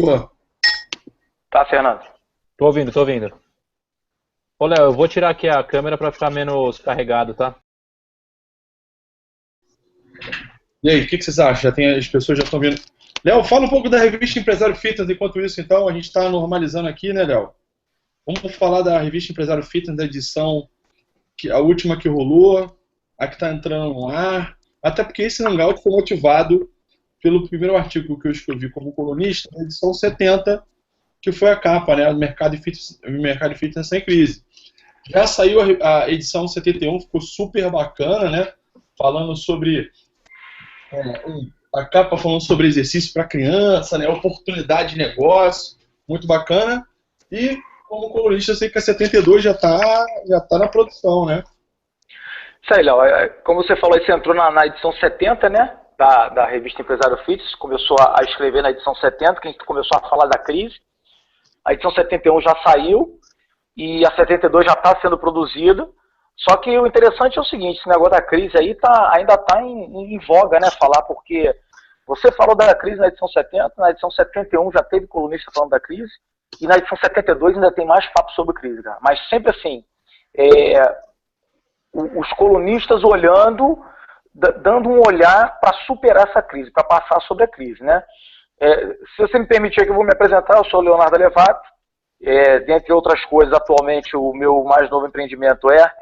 Tô. Tá, Fernando? Tô ouvindo, tô ouvindo. Ô, Léo, eu vou tirar aqui a câmera pra ficar menos carregado, tá? E aí, o que vocês acham? As pessoas já estão vendo. Léo, fala um pouco da revista Empresário Fitness. Enquanto isso, então, a gente está normalizando aqui, né, Léo? Vamos falar da revista Empresário Fitness, da edição, a última que rolou, a que está entrando no ar. Até porque esse Hangout foi motivado pelo primeiro artigo que eu escrevi como colunista, a edição 70, que foi a capa, né? Mercado de Fitness sem crise. Já saiu a edição 71, ficou super bacana, né? Falando sobre a capa falando sobre exercício para criança, né? Oportunidade de negócio, muito bacana. E como colunista, eu sei que a 72 já tá na produção, né? Isso aí, Léo. Como você falou, você entrou na edição 70, né? Da revista Empresário Fitness, começou a escrever na edição 70, que a gente começou a falar da crise. A edição 71 já saiu e a 72 já está sendo produzida. Só que o interessante é o seguinte, esse negócio da crise aí ainda está em voga, né, falar, porque você falou da crise na edição 70, na edição 71 já teve colunista falando da crise, e na edição 72 ainda tem mais papo sobre crise, cara. Mas sempre assim, os colunistas olhando, dando um olhar para superar essa crise, para passar sobre a crise, né? Se você me permitir que eu vou me apresentar, eu sou o Leonardo Alevato. Dentre outras coisas, atualmente o meu mais novo empreendimento é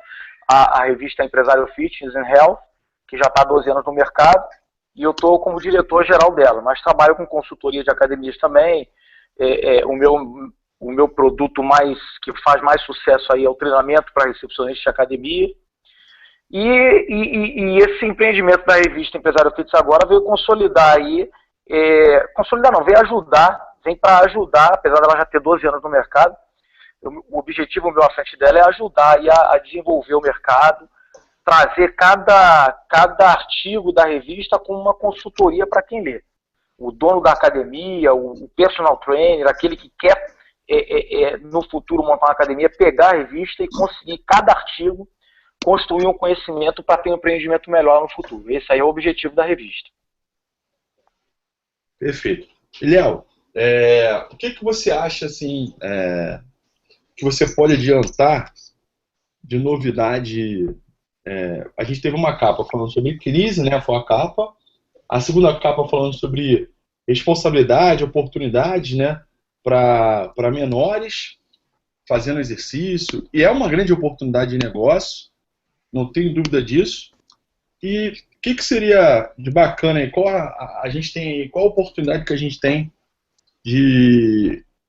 a revista Empresário Fitness and Health, que já está há 12 anos no mercado, e eu estou como diretor-geral dela, mas trabalho com consultoria de academias também. O meu produto que faz mais sucesso aí é o treinamento para recepcionistas de academia. E esse empreendimento da revista Empresário Fitness agora veio consolidar aí, veio ajudar, vem para ajudar, apesar dela já ter 12 anos no mercado. O objetivo, o meu à frente dela é ajudar aí a desenvolver o mercado, trazer cada artigo da revista como uma consultoria para quem lê. O dono da academia, o personal trainer, aquele que quer no futuro montar uma academia, pegar a revista e conseguir cada artigo construir um conhecimento para ter um empreendimento melhor no futuro. Esse aí é o objetivo da revista. Perfeito. E, Léo, o que você acha assim, que você pode adiantar de novidade? A gente teve uma capa falando sobre crise, né? Foi a capa. A segunda capa falando sobre responsabilidade, oportunidade, né? Para menores fazendo exercício. E é uma grande oportunidade de negócio, não tenho dúvida disso. E o que seria de bacana aí? Qual a oportunidade que a gente tem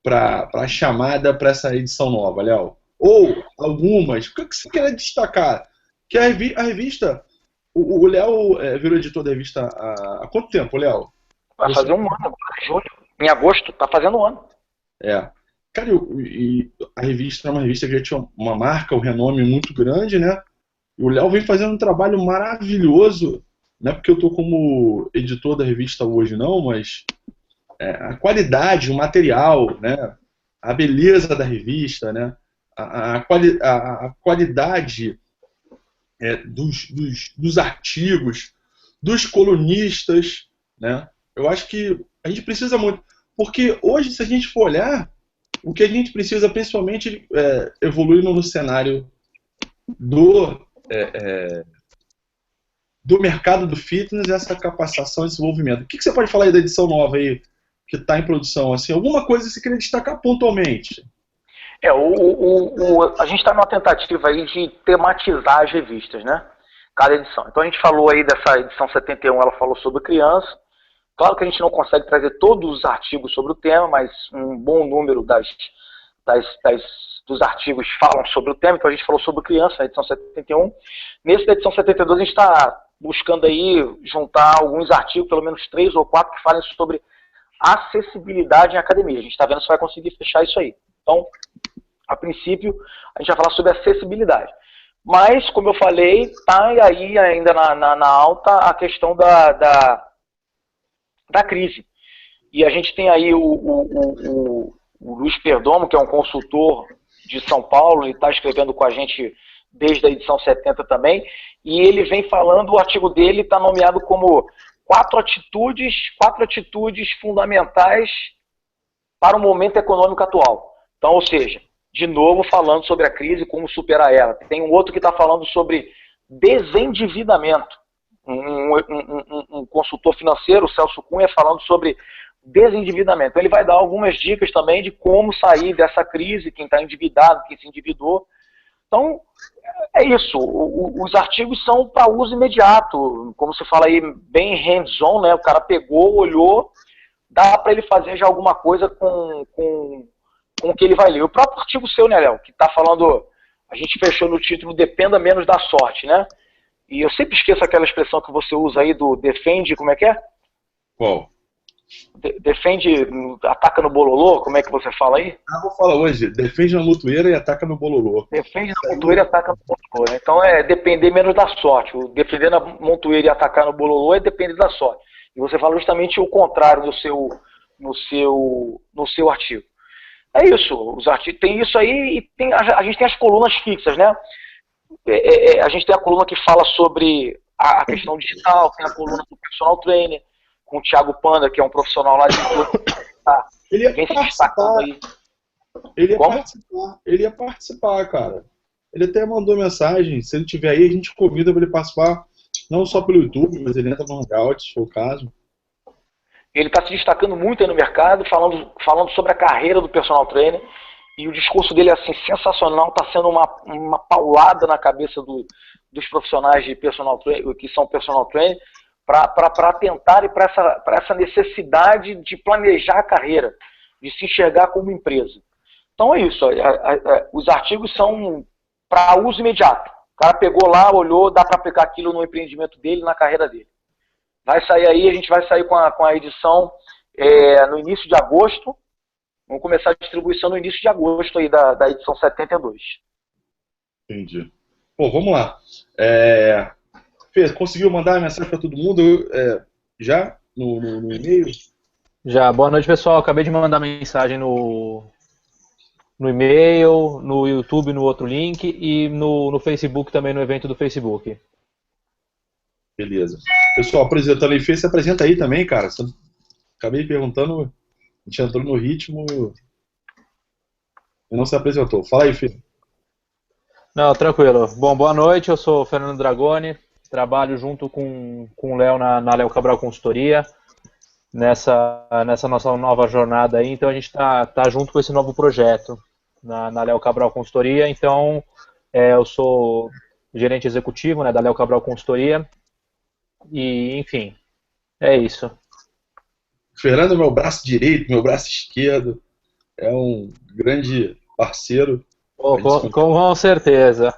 para a chamada para essa edição nova, Léo? Ou algumas? O que você quer destacar? Que a revista, o Léo virou editor da revista há quanto tempo, Léo? Vai fazer um ano agora, em julho. Em agosto, tá fazendo um ano. Cara, e a revista é uma revista que já tinha uma marca, um renome muito grande, né? E o Léo vem fazendo um trabalho maravilhoso, não é porque eu estou como editor da revista hoje, não, mas a qualidade, o material, né? A beleza da revista, né? A qualidade dos artigos, dos colunistas, né? Eu acho que a gente precisa muito, porque hoje, se a gente for olhar, o que a gente precisa, principalmente, evoluir no cenário do mercado do fitness, essa capacitação e desenvolvimento. O que você pode falar aí da edição nova aí, que está em produção? Assim, alguma coisa que você queria destacar pontualmente? A gente está numa tentativa aí de tematizar as revistas, né? Cada edição. Então a gente falou aí dessa edição 71, ela falou sobre criança. Claro que a gente não consegue trazer todos os artigos sobre o tema, mas um bom número dos artigos falam sobre o tema. Então a gente falou sobre criança na edição 71. Nesse da edição 72 a gente está buscando aí juntar alguns artigos, pelo menos 3 ou 4, que falem sobre acessibilidade em academia. A gente está vendo se vai conseguir fechar isso aí. Então, a princípio, a gente vai falar sobre acessibilidade. Mas, como eu falei, está aí ainda na alta a questão da crise. E a gente tem aí o Luiz Perdomo, que é um consultor de São Paulo, ele está escrevendo com a gente desde a edição 70 também, e ele vem falando, o artigo dele está nomeado como quatro atitudes fundamentais para o momento econômico atual. Então, ou seja, de novo falando sobre a crise, como superar ela. Tem um outro que está falando sobre desendividamento. Um consultor financeiro, o Celso Cunha, falando sobre desendividamento. Ele vai dar algumas dicas também de como sair dessa crise, quem está endividado, quem se endividou. Então, é isso. Os artigos são para uso imediato. Como você fala aí, bem hands-on, né? O cara pegou, olhou, dá para ele fazer já alguma coisa com o que ele vai ler. O próprio artigo seu, né, Léo? Que está falando, a gente fechou no título, dependa menos da sorte, né? E eu sempre esqueço aquela expressão que você usa aí do defende, como é que é? Qual? Defende, ataca no bololô, como é que você fala aí? Vou falar hoje, defende na mutueira e ataca no bololô. Defende na montoeira e ataca no bololô. Então é depender menos da sorte. O defender na montoeira e atacar no bololô é depender da sorte. E você fala justamente o contrário no seu artigo. É isso, os artigos tem isso aí e a gente tem as colunas fixas, né? A gente tem a coluna que fala sobre a questão digital, tem a coluna do personal trainer, com o Thiago Panda, que é um profissional lá de Ele ia vem se participar. destacando aí. Ele ia participar, cara. Ele até mandou mensagem, se ele tiver aí, a gente convida para ele participar, não só pelo YouTube, mas ele entra no Hangout, se for o caso. Ele está se destacando muito aí no mercado, falando sobre a carreira do personal trainer, e o discurso dele é assim, sensacional, está sendo uma paulada na cabeça dos profissionais de personal trainer, que são personal trainer, para tentar e para essa necessidade de planejar a carreira, de se enxergar como empresa. Então é isso, os artigos são para uso imediato. O cara pegou lá, olhou, dá para aplicar aquilo no empreendimento dele, na carreira dele. Vai sair aí, a gente vai sair com a edição no início de agosto. Vamos começar a distribuição no início de agosto aí da edição 72. Entendi. Pô, vamos lá. Fê, conseguiu mandar a mensagem para todo mundo já no e-mail? Já, boa noite, pessoal. Acabei de mandar mensagem no e-mail, no YouTube, no outro link e no Facebook também, no evento do Facebook. Beleza. Pessoal, apresentando aí, Fê, se apresenta aí também, cara. Acabei perguntando, a gente entrou no ritmo e não se apresentou. Fala aí, Fê. Não, tranquilo. Bom, boa noite, eu sou o Fernando Dragoni, trabalho junto com o Léo na Léo Cabral Consultoria, nessa nossa nova jornada aí, então a gente tá junto com esse novo projeto na Léo Cabral Consultoria, então eu sou gerente executivo, né, da Léo Cabral Consultoria, e enfim, é isso. Fernando é meu braço direito, meu braço esquerdo, é um grande parceiro. Com certeza.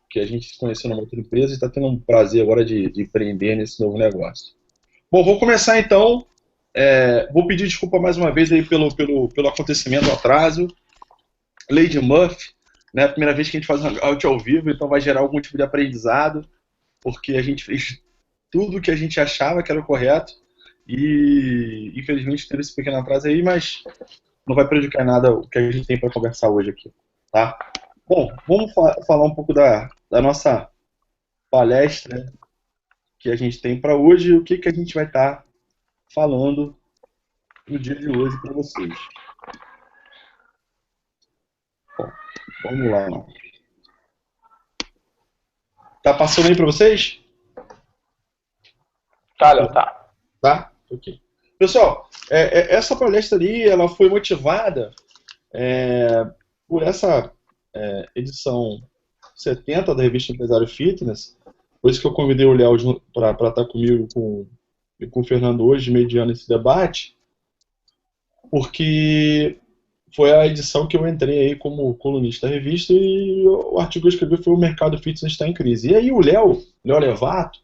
Que a gente se conheceu numa outra empresa e está tendo um prazer agora de empreender nesse novo negócio. Bom, vou começar então. Vou pedir desculpa mais uma vez aí pelo acontecimento, atraso. Lady Murphy, né? A primeira vez que a gente faz um hangout ao vivo, então vai gerar algum tipo de aprendizado, porque a gente fez tudo o que a gente achava que era o correto e infelizmente teve esse pequeno atraso aí, mas não vai prejudicar nada o que a gente tem para conversar hoje aqui, tá? Bom, vamos falar um pouco da nossa palestra que a gente tem para hoje e o que a gente vai estar falando no dia de hoje para vocês. Bom, vamos lá. Tá passando aí para vocês? Tá, Léo, tá. Tá? Ok. Pessoal, essa palestra ali, ela foi motivada por essa edição 70 da revista Empresário Fitness. Por isso que eu convidei o Léo para estar comigo e com o Fernando hoje, mediando esse debate, porque foi a edição que eu entrei aí como colunista da revista e o artigo que eu escrevi foi o mercado fitness está em crise. E aí o Léo Levato,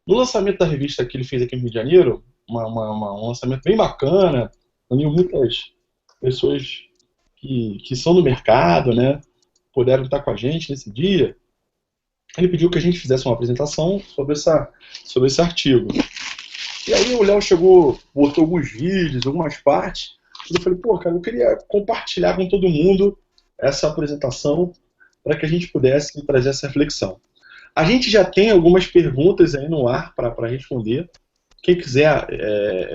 no lançamento da revista que ele fez aqui no Rio de Janeiro, um lançamento bem bacana, uniu muitas pessoas que são do mercado, né, puderam estar com a gente nesse dia. Ele pediu que a gente fizesse uma apresentação sobre esse artigo. E aí o Léo chegou, botou alguns vídeos, algumas partes, e eu falei, pô, cara, eu queria compartilhar com todo mundo essa apresentação para que a gente pudesse trazer essa reflexão. A gente já tem algumas perguntas aí no ar para responder. Quem quiser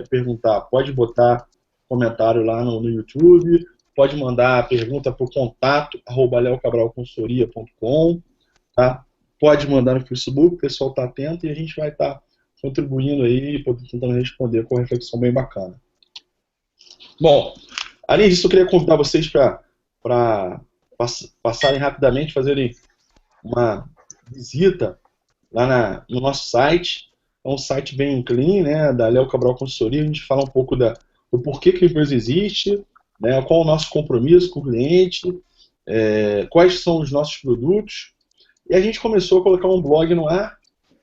perguntar, pode botar comentário lá no YouTube, pode mandar a pergunta para o contato@leocabralconsultoria.com, tá? Pode mandar no Facebook, o pessoal está atento e a gente vai estar contribuindo aí, tentando responder com uma reflexão bem bacana. Bom, além disso, eu queria convidar vocês para passarem rapidamente, fazerem uma visita lá no nosso site. É um site bem clean, né, da Léo Cabral Consultoria. A gente fala um pouco do porquê que a empresa existe, né, qual é o nosso compromisso com o cliente, quais são os nossos produtos. E a gente começou a colocar um blog no ar.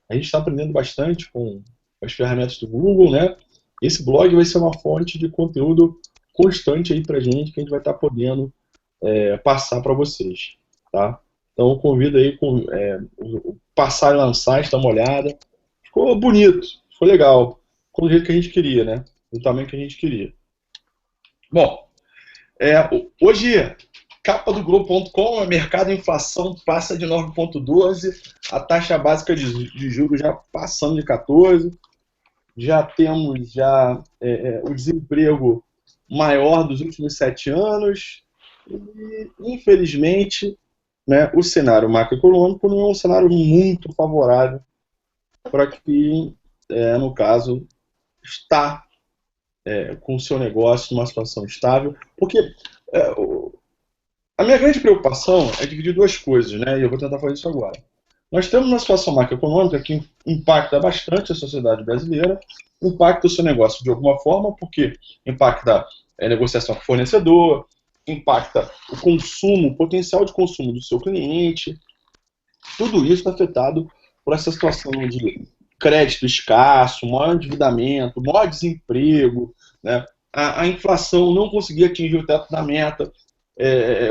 A gente está aprendendo bastante com as ferramentas do Google, né? Esse blog vai ser uma fonte de conteúdo constante aí pra gente, que a gente vai estar podendo passar para vocês, tá? Então eu convido aí passar lá no site, dar uma olhada. Ficou bonito, ficou legal, ficou do jeito que a gente queria, né? Do tamanho que a gente queria. Bom, hoje, capa do Globo.com, o mercado de inflação passa de 9,12, a taxa básica de juros já passando de 14, já temos o desemprego maior dos últimos 7 anos, e infelizmente, né, o cenário macroeconômico não é um cenário muito favorável para quem, no caso, está com o seu negócio numa situação estável, porque a minha grande preocupação é dividir duas coisas, né, e eu vou tentar fazer isso agora. Nós temos uma situação macroeconômica que impacta bastante a sociedade brasileira, impacta o seu negócio de alguma forma, porque impacta a negociação com o fornecedor, impacta o consumo, o potencial de consumo do seu cliente. Tudo isso está afetado por essa situação de crédito escasso, maior endividamento, maior desemprego, né? A inflação não conseguir atingir o teto da meta,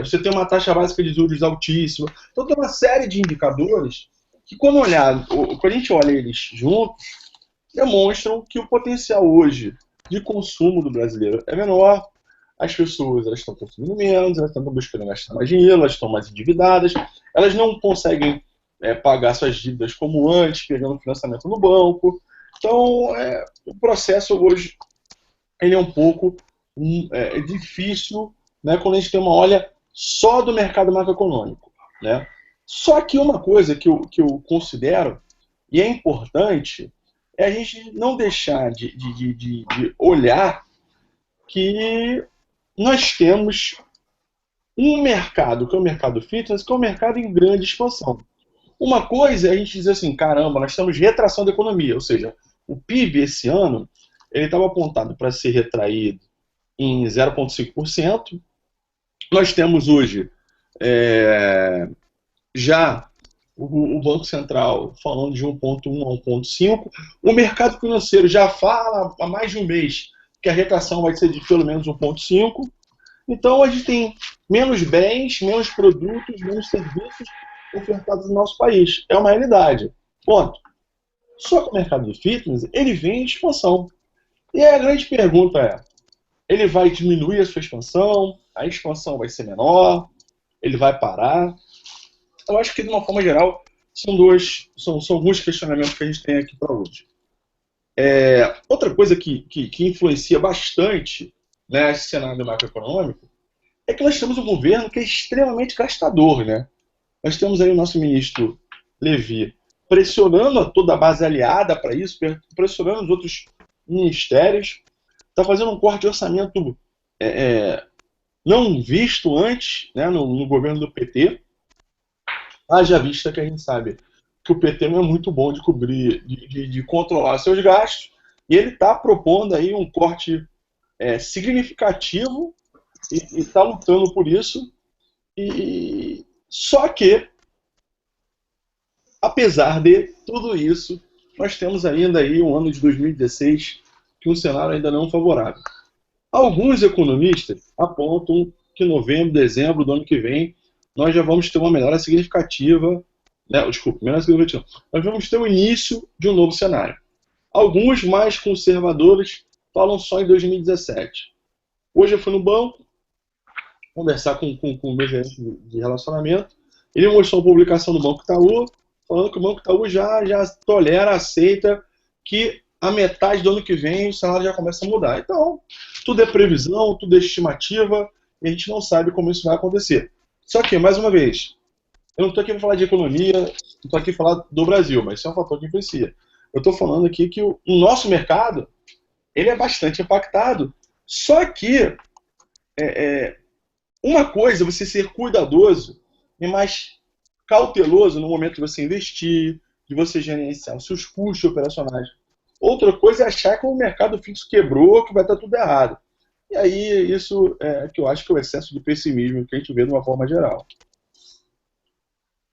você tem uma taxa básica de juros altíssima. Então tem uma série de indicadores que, quando a gente olha eles juntos, demonstram que o potencial hoje de consumo do brasileiro é menor. As pessoas estão consumindo menos, elas estão buscando gastar mais dinheiro, elas estão mais endividadas, elas não conseguem pagar suas dívidas como antes, pegando financiamento no banco. Então, o processo hoje ele é um pouco difícil, né, quando a gente tem uma olha só do mercado macroeconômico, né? Só que uma coisa que eu considero, e é importante, é a gente não deixar de olhar que nós temos um mercado, que é o mercado fitness, que é um mercado em grande expansão. Uma coisa é a gente dizer assim, caramba, nós temos retração da economia, ou seja, o PIB esse ano, ele estava apontado para ser retraído em 0,5%. Nós temos hoje já o Banco Central falando de 1,1 a 1,5. O mercado financeiro já fala há mais de um mês que a retração vai ser de pelo menos 1,5. Então a gente tem menos bens, menos produtos, menos serviços ofertados no nosso país. É uma realidade. Ponto. Só que o mercado do fitness, ele vem em expansão. E a grande pergunta ele vai diminuir a sua expansão? A expansão vai ser menor? Ele vai parar? Eu acho que, de uma forma geral, são alguns questionamentos que a gente tem aqui para hoje. Outra coisa que influencia bastante, né, esse cenário macroeconômico é que nós temos um governo que é extremamente gastador, né? Nós temos aí o nosso ministro Levi pressionando toda a base aliada para isso, pressionando os outros ministérios, está fazendo um corte de orçamento não visto antes, né, no governo do PT. Haja vista que a gente sabe que o PT não é muito bom de cobrir, de controlar seus gastos, e ele está propondo aí um corte significativo e está lutando por isso. Só que, apesar de tudo isso, nós temos ainda aí um ano de 2016 que um cenário ainda não favorável. Alguns economistas apontam que em novembro, dezembro do ano que vem, nós já vamos ter uma melhora significativa, nós vamos ter o início de um novo cenário. Alguns mais conservadores falam só em 2017. Hoje eu fui no banco, conversar com o meu gerente de relacionamento, ele mostrou uma publicação do Banco Itaú, falando que o Banco Itaú já tolera, aceita que a metade do ano que vem o cenário já começa a mudar. Então, tudo é previsão, tudo é estimativa, e a gente não sabe como isso vai acontecer. Só que, mais uma vez, eu não estou aqui para falar de economia, não estou aqui para falar do Brasil, mas isso é um fator que influencia. Eu estou falando aqui que o nosso mercado ele é bastante impactado. Só que uma coisa é você ser cuidadoso e mais cauteloso no momento de você investir, de você gerenciar os seus custos operacionais. Outra coisa é achar que o mercado fixo quebrou, que vai estar tudo errado. E aí, isso é que eu acho que é o excesso de pessimismo que a gente vê de uma forma geral.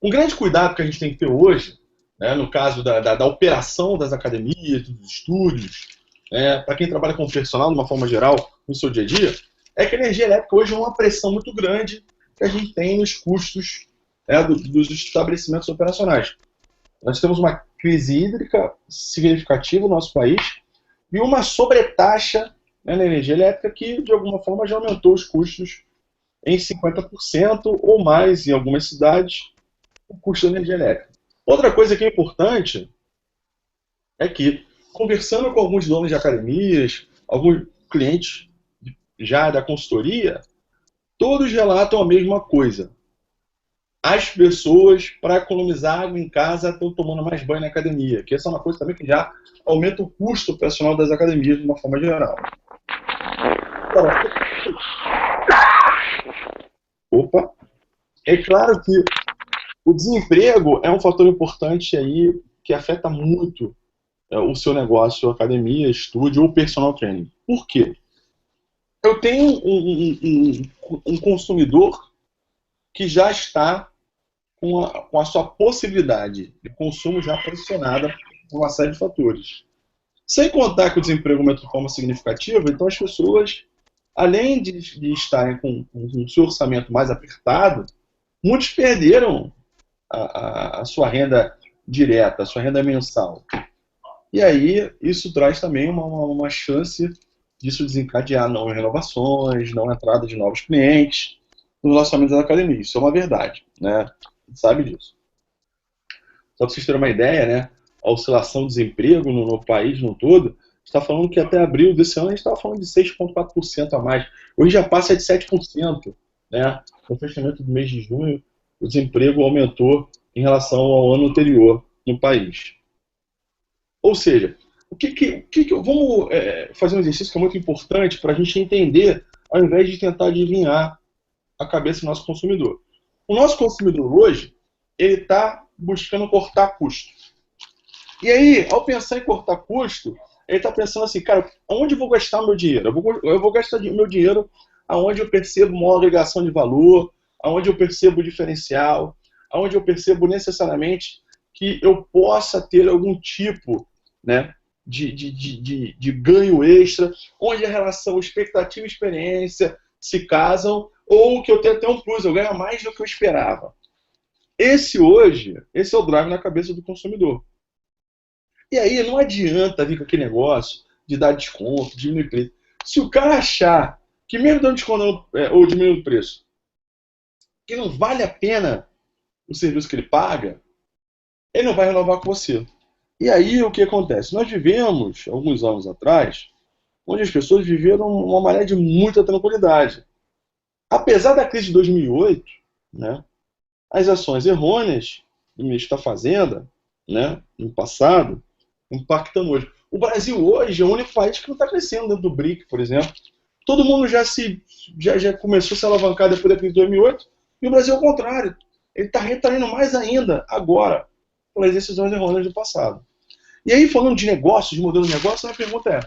Um grande cuidado que a gente tem que ter hoje, né, no caso da operação das academias, dos estúdios, para quem trabalha com personal de uma forma geral no seu dia a dia, é que a energia elétrica hoje é uma pressão muito grande que a gente tem nos custos dos estabelecimentos operacionais. Nós temos uma crise hídrica significativa no nosso país e uma sobretaxa na energia elétrica que, de alguma forma, já aumentou os custos em 50% ou mais em algumas cidades, o custo da energia elétrica. Outra coisa que é importante é que, conversando com alguns donos de academias, alguns clientes já da consultoria, todos relatam a mesma coisa. As pessoas, para economizar água em casa, estão tomando mais banho na academia, que essa é uma coisa também que já aumenta o custo operacional das academias de uma forma geral. Opa! É claro que o desemprego é um fator importante aí que afeta muito o seu negócio, academia, estúdio ou personal training. Por quê? Eu tenho um consumidor que já está com a sua possibilidade de consumo já posicionada por uma série de fatores. Sem contar que o desemprego aumenta de forma significativa, então as pessoas, além de estarem com o seu orçamento mais apertado, muitos perderam a sua renda direta, a sua renda mensal. E aí isso traz também uma chance disso desencadear não renovações, não entrada de novos clientes no relacionamento da academia. Isso é uma verdade, né? A gente sabe disso. Só para vocês terem uma ideia, né? A oscilação do desemprego no país no todo, está falando que até abril desse ano a gente estava falando de 6,4% a mais. Hoje já passa de 7%, né? No fechamento do mês de junho, o desemprego aumentou em relação ao ano anterior no país. Ou seja, vamos fazer um exercício que é muito importante para a gente entender, ao invés de tentar adivinhar a cabeça do nosso consumidor. O nosso consumidor hoje, ele está buscando cortar custo. E aí, ao pensar em cortar custo, ele está pensando assim, cara, onde eu vou gastar meu dinheiro? Eu vou gastar meu dinheiro aonde eu percebo uma agregação de valor, aonde eu percebo o diferencial, aonde eu percebo necessariamente que eu possa ter algum tipo, né, de ganho extra, onde a relação expectativa e experiência se casam, ou que eu tenho até um plus, eu ganho mais do que eu esperava. Esse é o drive na cabeça do consumidor. E aí não adianta vir com aquele negócio de dar desconto, diminuir preço. Se o cara achar que mesmo dando desconto ou diminuindo o preço, que não vale a pena o serviço que ele paga, ele não vai renovar com você. E aí o que acontece? Nós vivemos, alguns anos atrás, onde as pessoas viveram uma maneira de muita tranquilidade. Apesar da crise de 2008, né, as ações errôneas do ministro da Fazenda, né, no passado, impactando hoje. O Brasil hoje é o único país que não está crescendo dentro do BRIC, por exemplo. Todo mundo já começou a se alavancar depois da crise de 2008, e o Brasil é o contrário. Ele está retraindo mais ainda agora, pelas decisões errôneas do passado. E aí, falando de negócios, de modelo de negócio, a pergunta é,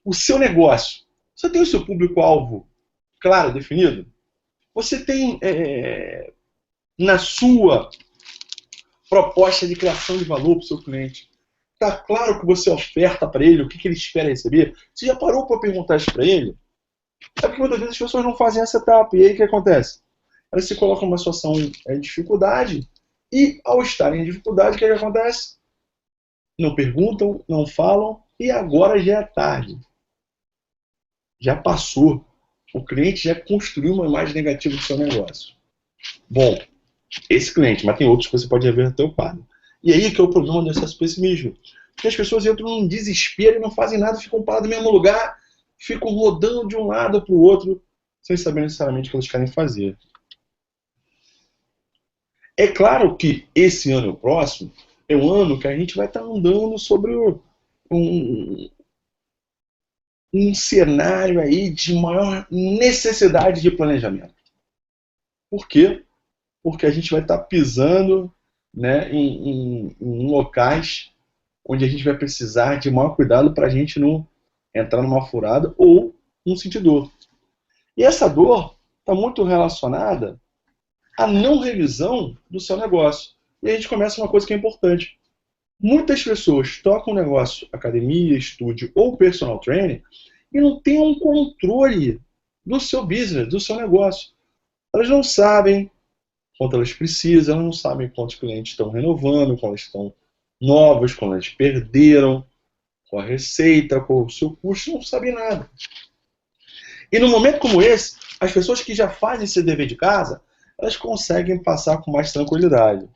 o seu negócio, você tem o seu público-alvo claro, definido? Você tem, na sua proposta de criação de valor para o seu cliente, está claro o que você oferta para ele, o que ele espera receber? Você já parou para perguntar isso para ele? É porque muitas vezes as pessoas não fazem essa etapa. E aí o que acontece? Elas se colocam numa situação de dificuldade e, ao estarem em dificuldade, o que acontece? Não perguntam, não falam e agora já é tarde. Já passou. O cliente já construiu uma imagem negativa do seu negócio. Bom, esse cliente, mas tem outros que você pode reverter o quadro. E aí que é o problema do excesso de pessimismo. Porque as pessoas entram num desespero e não fazem nada, ficam paradas no mesmo lugar, ficam rodando de um lado para o outro, sem saber necessariamente o que eles querem fazer. É claro que esse ano e o próximo é um ano que a gente vai estar andando sobre um cenário aí de maior necessidade de planejamento. Por quê? Porque a gente vai estar pisando, né, em locais onde a gente vai precisar de maior cuidado para a gente não entrar numa furada ou não sentir dor. E essa dor está muito relacionada à não revisão do seu negócio. E a gente começa uma coisa que é importante. Muitas pessoas tocam um negócio, academia, estúdio ou personal training, e não têm um controle do seu business, do seu negócio. Elas não sabem quanto elas precisam, elas não sabem quantos clientes estão renovando, quantos estão novos, quando eles perderam, qual a receita, qual o seu custo, não sabem nada. E num momento como esse, as pessoas que já fazem esse dever de casa, elas conseguem passar com mais tranquilidade.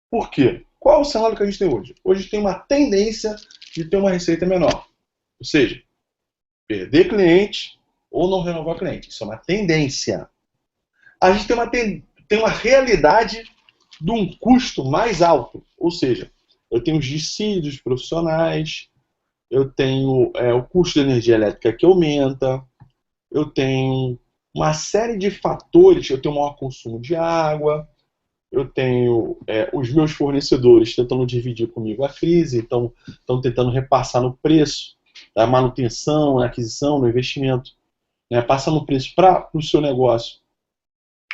Por quê? Qual é o cenário que a gente tem hoje? Hoje tem uma tendência de ter uma receita menor. Ou seja, perder cliente ou não renovar cliente. Isso é uma tendência. A gente tem uma realidade de um custo mais alto. Ou seja, eu tenho os dissídios profissionais, eu tenho o custo de energia elétrica que aumenta, eu tenho uma série de fatores, eu tenho maior consumo de água, eu tenho os meus fornecedores tentando dividir comigo a crise, então estão tentando repassar no preço da manutenção, na aquisição, no investimento, né, passando o preço para o seu negócio,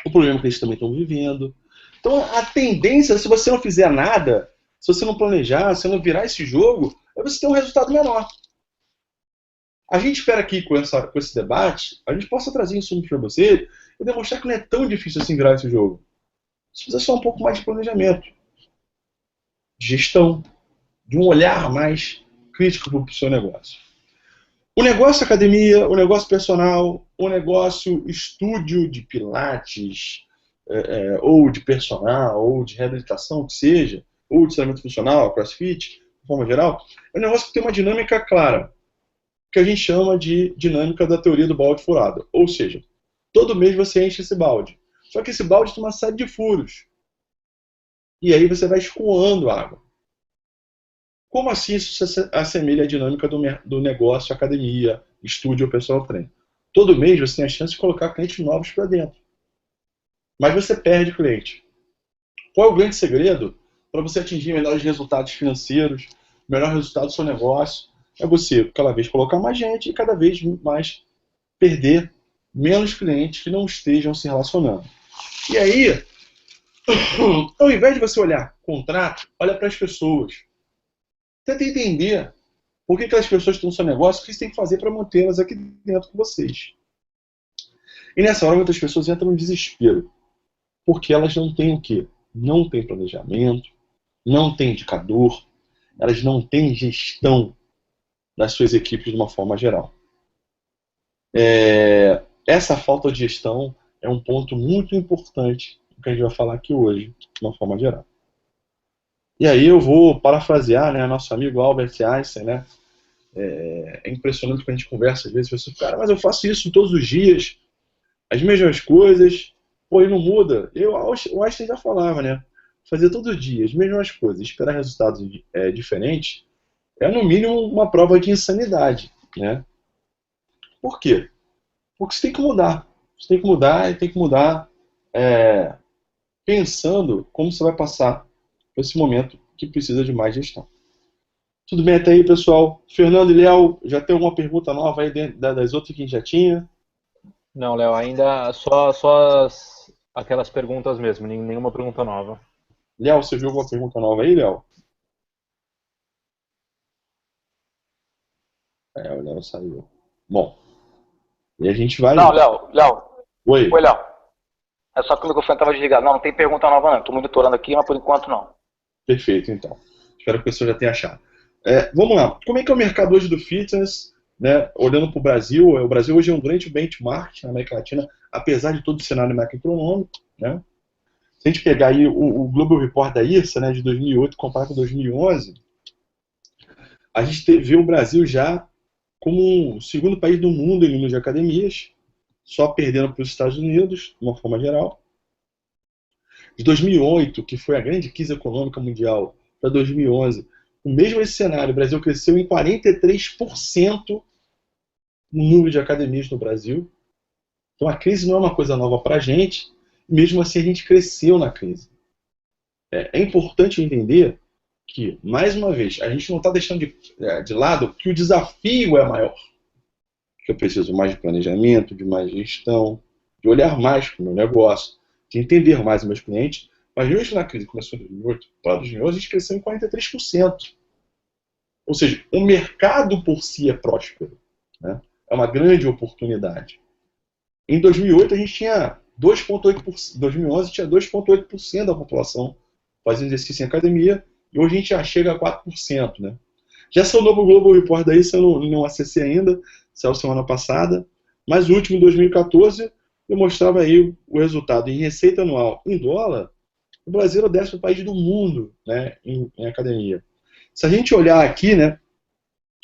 o problema que eles também estão vivendo. Então a tendência, se você não fizer nada, se você não planejar, se você não virar esse jogo, é você ter um resultado menor. A gente espera aqui com esse debate, a gente possa trazer insumos para você e demonstrar que não é tão difícil assim virar esse jogo. Se fizer só um pouco mais de planejamento, de gestão, de um olhar mais crítico para o seu negócio. O negócio academia, o negócio personal, o negócio estúdio de pilates, ou de personal, ou de reabilitação, o que seja, ou de treinamento funcional, crossfit, de forma geral, é um negócio que tem uma dinâmica clara, que a gente chama de dinâmica da teoria do balde furado. Ou seja, todo mês você enche esse balde. Só que esse balde tem uma série de furos. E aí você vai escoando água. Como assim isso se assemelha à dinâmica do negócio, academia, estúdio ou personal trainer? Todo mês você tem a chance de colocar clientes novos para dentro. Mas você perde cliente. Qual é o grande segredo para você atingir melhores resultados financeiros, melhor resultado do seu negócio? É você cada vez colocar mais gente e cada vez mais perder menos clientes que não estejam se relacionando. E aí, ao invés de você olhar contrato, olha para as pessoas. Tenta entender por que aquelas pessoas estão no seu negócio, o que você tem que fazer para mantê-las aqui dentro com vocês. E nessa hora muitas pessoas entram no desespero, porque elas não têm o quê? Não têm planejamento, não têm indicador, elas não têm gestão das suas equipes de uma forma geral. Essa falta de gestão é um ponto muito importante que a gente vai falar aqui hoje, de uma forma geral. E aí eu vou parafrasear, né, nosso amigo Albert Einstein, né? É impressionante quando a gente conversa, às vezes, a pessoa, cara, mas eu faço isso todos os dias, as mesmas coisas, pô, e não muda. O Einstein já falava, né? Fazer todos os dias as mesmas coisas, esperar resultados diferentes, é no mínimo uma prova de insanidade, né? Por quê? Porque você tem que mudar. Você tem que mudar e tem que mudar pensando como você vai passar por esse momento que precisa de mais gestão. Tudo bem até aí, pessoal? Fernando e Léo, já tem alguma pergunta nova aí das outras que a gente já tinha? Não, Léo, ainda só aquelas perguntas mesmo, nenhuma pergunta nova. Léo, você viu alguma pergunta nova aí, Léo? O Léo saiu. Bom, e a gente vai... Não, Léo. Oi, Léo. É só que o microfone estava desligado. Não tem pergunta nova não. Estou monitorando aqui, mas por enquanto não. Perfeito, então. Espero que a pessoa já tenha achado. Vamos lá. Como é que é o mercado hoje do fitness, né? Olhando para o Brasil hoje é um grande benchmark na América Latina, apesar de todo o cenário macroeconômico, né? Se a gente pegar aí o Global Report da IRSA, né, de 2008, comparar com 2011, a gente vê o Brasil já como o segundo país do mundo em número de academias, só perdendo para os Estados Unidos, de uma forma geral. De 2008, que foi a grande crise econômica mundial, para 2011, o mesmo esse cenário, o Brasil cresceu em 43% no número de academias no Brasil. Então a crise não é uma coisa nova para a gente, mesmo assim a gente cresceu na crise. É importante entender que, mais uma vez, a gente não está deixando de lado que o desafio é maior. Que eu preciso mais de planejamento, de mais gestão, de olhar mais para o meu negócio, de entender mais os meus clientes. Mas mesmo na crise que começou em 2008, para 2011, a gente cresceu em 43%. Ou seja, o mercado por si é próspero, né? É uma grande oportunidade. Em 2008 a gente tinha 2,8%, 2011 tinha 2,8% da população fazendo exercício em academia, e hoje a gente já chega a 4%, né? Já saiu o novo Global Report daí, se eu não acessei ainda, saiu semana passada, mas o último, 2014, demonstrava aí o resultado em receita anual em dólar. O Brasil é o 10º país do mundo, né, em academia. Se a gente olhar aqui, né,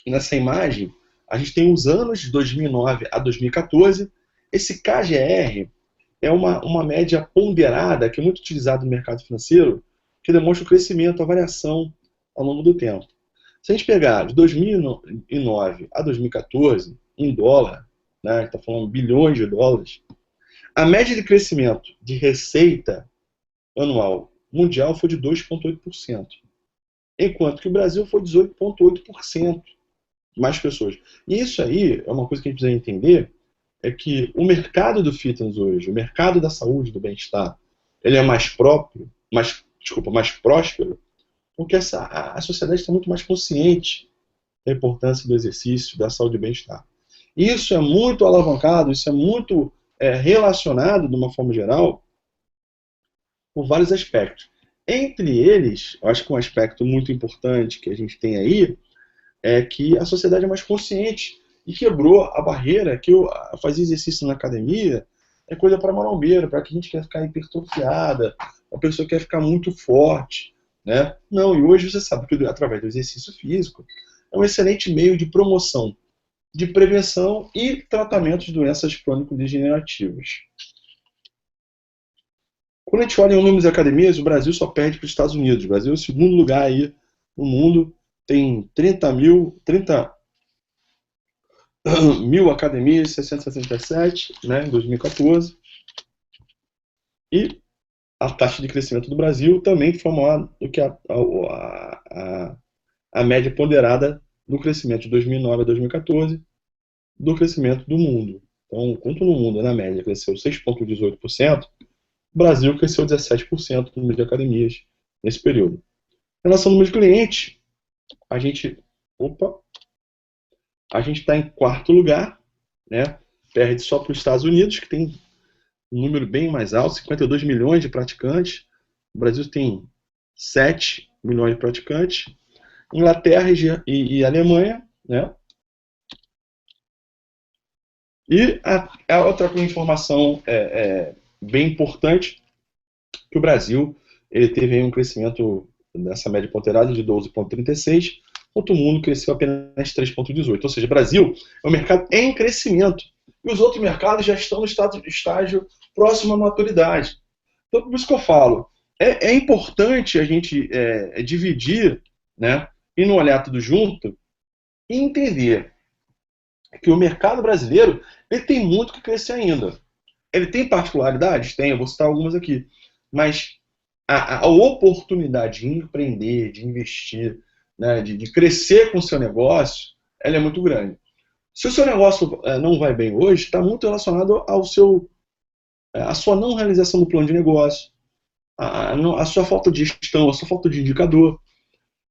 nessa imagem, a gente tem os anos de 2009 a 2014. Esse KGR é uma média ponderada, que é muito utilizada no mercado financeiro, que demonstra o crescimento, a variação ao longo do tempo. Se a gente pegar de 2009 a 2014, em dólar, né, a gente está falando bilhões de dólares, a média de crescimento de receita anual mundial foi de 2,8%, enquanto que o Brasil foi 18,8%, mais pessoas. E isso aí é uma coisa que a gente precisa entender, é que o mercado do fitness hoje, o mercado da saúde, do bem-estar, ele é mais mais próspero, porque a sociedade está muito mais consciente da importância do exercício, da saúde e bem-estar. Isso é muito alavancado, isso é muito relacionado, de uma forma geral, por vários aspectos. Entre eles, eu acho que um aspecto muito importante que a gente tem aí é que a sociedade é mais consciente e quebrou a barreira que fazer exercício na academia é coisa para marombeiro, para quem a gente quer ficar hipertrofiada, a pessoa quer ficar muito forte, né? Não, e hoje você sabe que através do exercício físico é um excelente meio de promoção, de prevenção e tratamento de doenças crônico-degenerativas. Quando a gente olha em números de academias, o Brasil só perde para os Estados Unidos. O Brasil é o segundo lugar aí no mundo, tem 30 mil academias, 667, né, em 2014. E a taxa de crescimento do Brasil também foi maior do que a média ponderada do crescimento de 2009 a 2014 do crescimento do mundo. Então, enquanto no mundo, na média, cresceu 6,18%, o Brasil cresceu 17% no número de academias nesse período. Em relação ao número de clientes, a gente está em 4º lugar, né? Perde só para os Estados Unidos, que tem um número bem mais alto, 52 milhões de praticantes. O Brasil tem 7 milhões de praticantes. Inglaterra e Alemanha, né? E a outra informação bem importante, que o Brasil ele teve aí um crescimento nessa média ponderada de 12,36%, enquanto o mundo cresceu apenas 3,18%. Ou seja, o Brasil é um mercado em crescimento. E os outros mercados já estão no estágio próximo à maturidade. Então, por isso que eu falo, é importante a gente dividir, né, e não olhar tudo junto, e entender que o mercado brasileiro ele tem muito que crescer ainda. Ele tem particularidades? Tem, eu vou citar algumas aqui. Mas a oportunidade de empreender, de investir, né, de crescer com o seu negócio, ela é muito grande. Se o seu negócio não vai bem hoje, está muito relacionado à sua não realização do plano de negócio, à sua falta de gestão, à sua falta de indicador.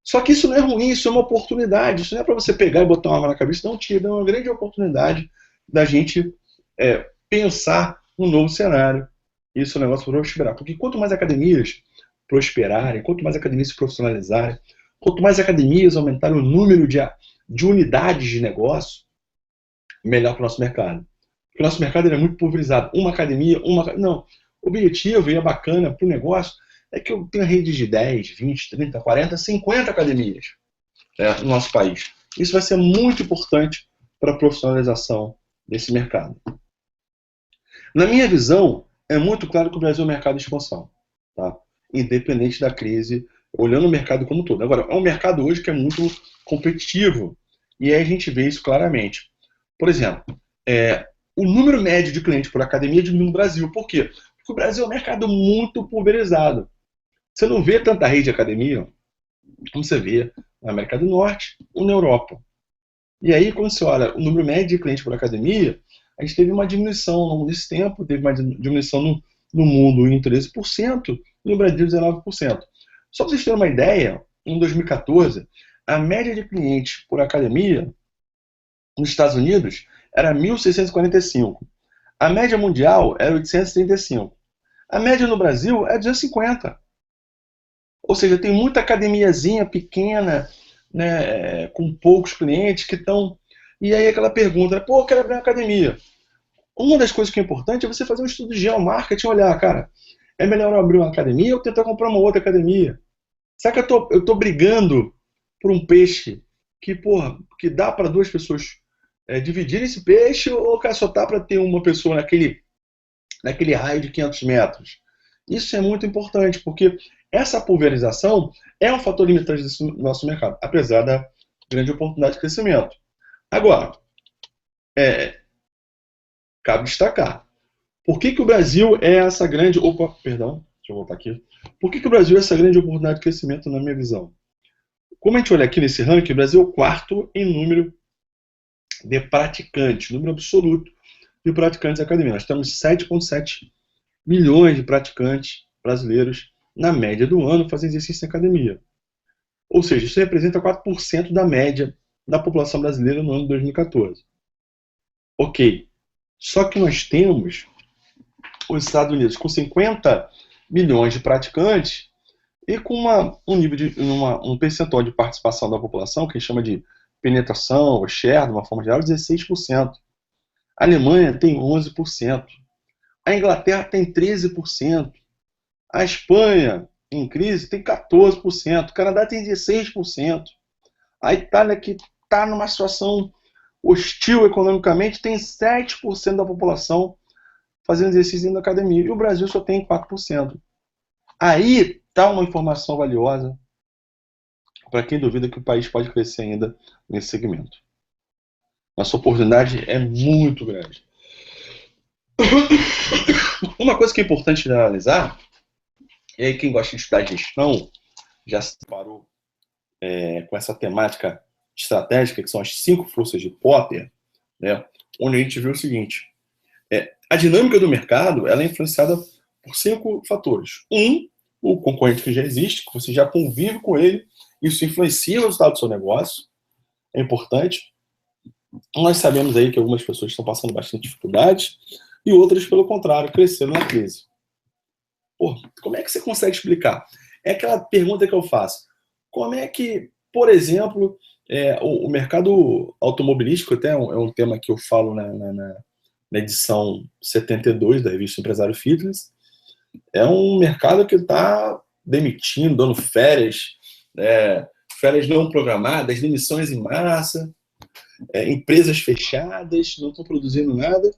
Só que isso não é ruim, isso é uma oportunidade. Isso não é para você pegar e botar uma arma na cabeça, não, tira. É uma grande oportunidade da gente pensar num novo cenário. Isso é um negócio para prosperar. Porque quanto mais academias prosperarem, quanto mais academias se profissionalizarem, quanto mais academias aumentarem o número de unidades de negócio, melhor para o nosso mercado. Porque o nosso mercado é muito pulverizado. Uma academia, Não. O objetivo e é bacana para o negócio é que eu tenha rede de 10, 20, 30, 40, 50 academias. no nosso país. Isso vai ser muito importante para a profissionalização desse mercado. Na minha visão, é muito claro que o Brasil é um mercado de expansão, tá? Independente da crise, olhando o mercado como um todo. Agora, é um mercado hoje que é muito competitivo, e aí a gente vê isso claramente. Por exemplo, o número médio de clientes por academia diminuiu no Brasil. Por quê? Porque o Brasil é um mercado muito pulverizado. Você não vê tanta rede de academia como você vê na América do Norte ou na Europa. E aí, quando você olha o número médio de clientes por academia, a gente teve uma diminuição ao longo desse tempo, teve uma diminuição no mundo em 13% e no Brasil 19%. Só para vocês terem uma ideia, em 2014, a média de clientes por academia nos Estados Unidos era 1.645. A média mundial era 835. A média no Brasil é 250. Ou seja, tem muita academiazinha pequena, né, com poucos clientes que estão... E aí aquela pergunta, pô, eu quero abrir uma academia. Uma das coisas que é importante é você fazer um estudo de geomarketing, olhar, cara, é melhor eu abrir uma academia ou tentar comprar uma outra academia? Será que eu tô brigando por um peixe que, porra, que dá para duas pessoas dividirem esse peixe, ou cara, só tá para ter uma pessoa naquele raio de 500 metros? Isso é muito importante, porque essa pulverização é um fator limitante desse nosso mercado, apesar da grande oportunidade de crescimento. Agora, cabe destacar, por que o Brasil é essa grande... Opa, perdão, deixa eu voltar aqui. Por que o Brasil é essa grande oportunidade de crescimento, na minha visão? Como a gente olha aqui nesse ranking, o Brasil é o quarto em número de praticantes, número absoluto de praticantes da academia. Nós temos 7,7 milhões de praticantes brasileiros na média do ano fazendo exercício na academia. Ou seja, isso representa 4% da média da população brasileira no ano de 2014. Ok. Só que nós temos os Estados Unidos com 50 milhões de praticantes e com um percentual de participação da população, que a gente chama de penetração, ou share, de uma forma geral, 16%. A Alemanha tem 11%. A Inglaterra tem 13%. A Espanha, em crise, tem 14%. O Canadá tem 16%. A Itália, que está numa situação hostil economicamente, tem 7% da população fazendo exercício na academia. E o Brasil só tem 4%. Aí está uma informação valiosa para quem duvida que o país pode crescer ainda nesse segmento. Nossa oportunidade é muito grande. Uma coisa que é importante analisar, e aí quem gosta de estudar gestão já se deparou com essa temática estratégica, que são as 5 forças de Popper, né, onde a gente viu o seguinte: a dinâmica do mercado ela é influenciada por 5 fatores. O concorrente que já existe, que você já convive com ele, isso influencia o resultado do seu negócio, é importante. Nós sabemos aí que algumas pessoas estão passando bastante dificuldades e outras, pelo contrário, cresceram na crise. Pô, como é que você consegue explicar? É aquela pergunta que eu faço. Como é que, por exemplo, o mercado automobilístico, até é um tema que eu falo na edição 72 da revista Empresário Fitness, é um mercado que está demitindo, dando férias, férias não programadas, demissões em massa, empresas fechadas, não estão produzindo nada.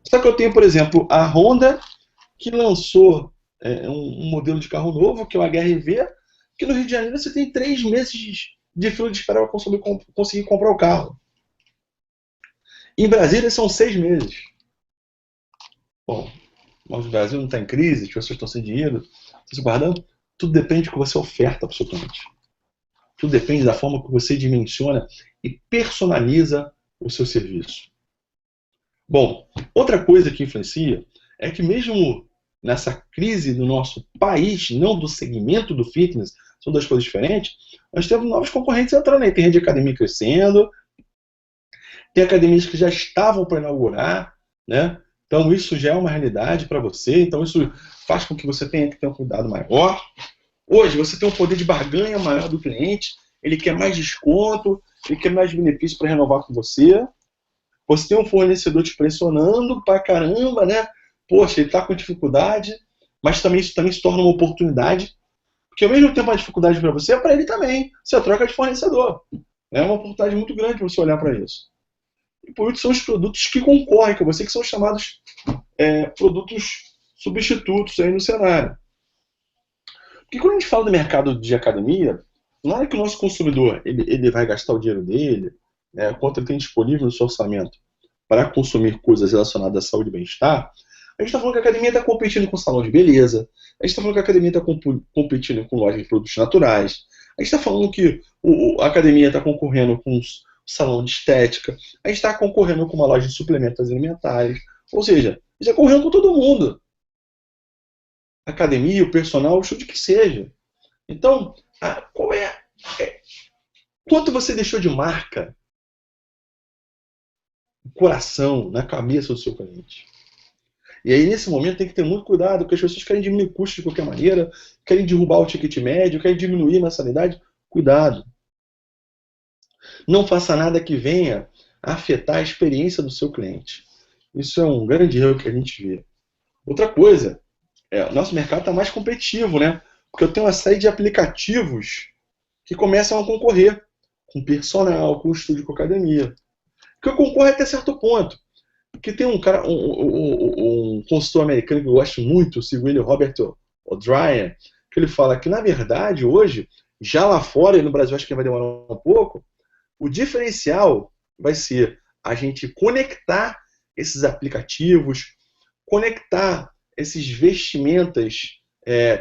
Só que eu tenho, por exemplo, a Honda, que lançou um modelo de carro novo, que é o HR-V, que no Rio de Janeiro você tem 3 meses de fila de espera para conseguir comprar o carro. Em Brasília são 6 meses. Bom, mas o Brasil não está em crise, as pessoas estão sem dinheiro, estão se guardando. Tudo depende do que você oferta para o seu cliente. Tudo depende da forma que você dimensiona e personaliza o seu serviço. Bom, outra coisa que influencia é que mesmo nessa crise do nosso país, não do segmento do fitness, são 2 coisas diferentes, nós temos novos concorrentes entrando aí. Tem rede de academia crescendo, tem academias que já estavam para inaugurar, né? Então isso já é uma realidade para você, então isso faz com que você tenha que ter um cuidado maior. Hoje você tem um poder de barganha maior do cliente, ele quer mais desconto, ele quer mais benefício para renovar com você. Você tem um fornecedor te pressionando pra caramba, né? Poxa, ele está com dificuldade, mas também isso também se torna uma oportunidade, Porque ao mesmo tempo a dificuldade para você, é para ele também. Você troca de fornecedor. É uma oportunidade muito grande para você olhar para isso. E por último, são os produtos que concorrem com você, que são chamados produtos substitutos aí no cenário. Porque quando a gente fala do mercado de academia, não é que o nosso consumidor ele vai gastar o dinheiro dele, né, quanto ele tem disponível no seu orçamento para consumir coisas relacionadas à saúde e bem-estar. A gente está falando que a academia está competindo com salão de beleza, a gente está falando que a academia está competindo com lojas de produtos naturais, a gente está falando que a academia está concorrendo com um salão de estética, a gente está concorrendo com uma loja de suplementos alimentares, ou seja, a gente está correndo com todo mundo. A academia, o personal, o show de que seja. Então, quanto você deixou de marca no coração, na cabeça do seu cliente? E aí, nesse momento, tem que ter muito cuidado, porque as pessoas querem diminuir custo de qualquer maneira, querem derrubar o ticket médio, querem diminuir a mensalidade. Cuidado. Não faça nada que venha afetar a experiência do seu cliente. Isso é um grande erro que a gente vê. Outra coisa, o nosso mercado está mais competitivo, né? Porque eu tenho uma série de aplicativos que começam a concorrer com personal, com estúdio, com academia. Que eu concorro até certo ponto. Porque tem um cara, um consultor americano que eu gosto muito, eu sigo ele, o Robert O'Dryer, que ele fala que, na verdade, hoje, já lá fora, e no Brasil acho que vai demorar um pouco, o diferencial vai ser a gente conectar esses aplicativos, conectar esses vestimentas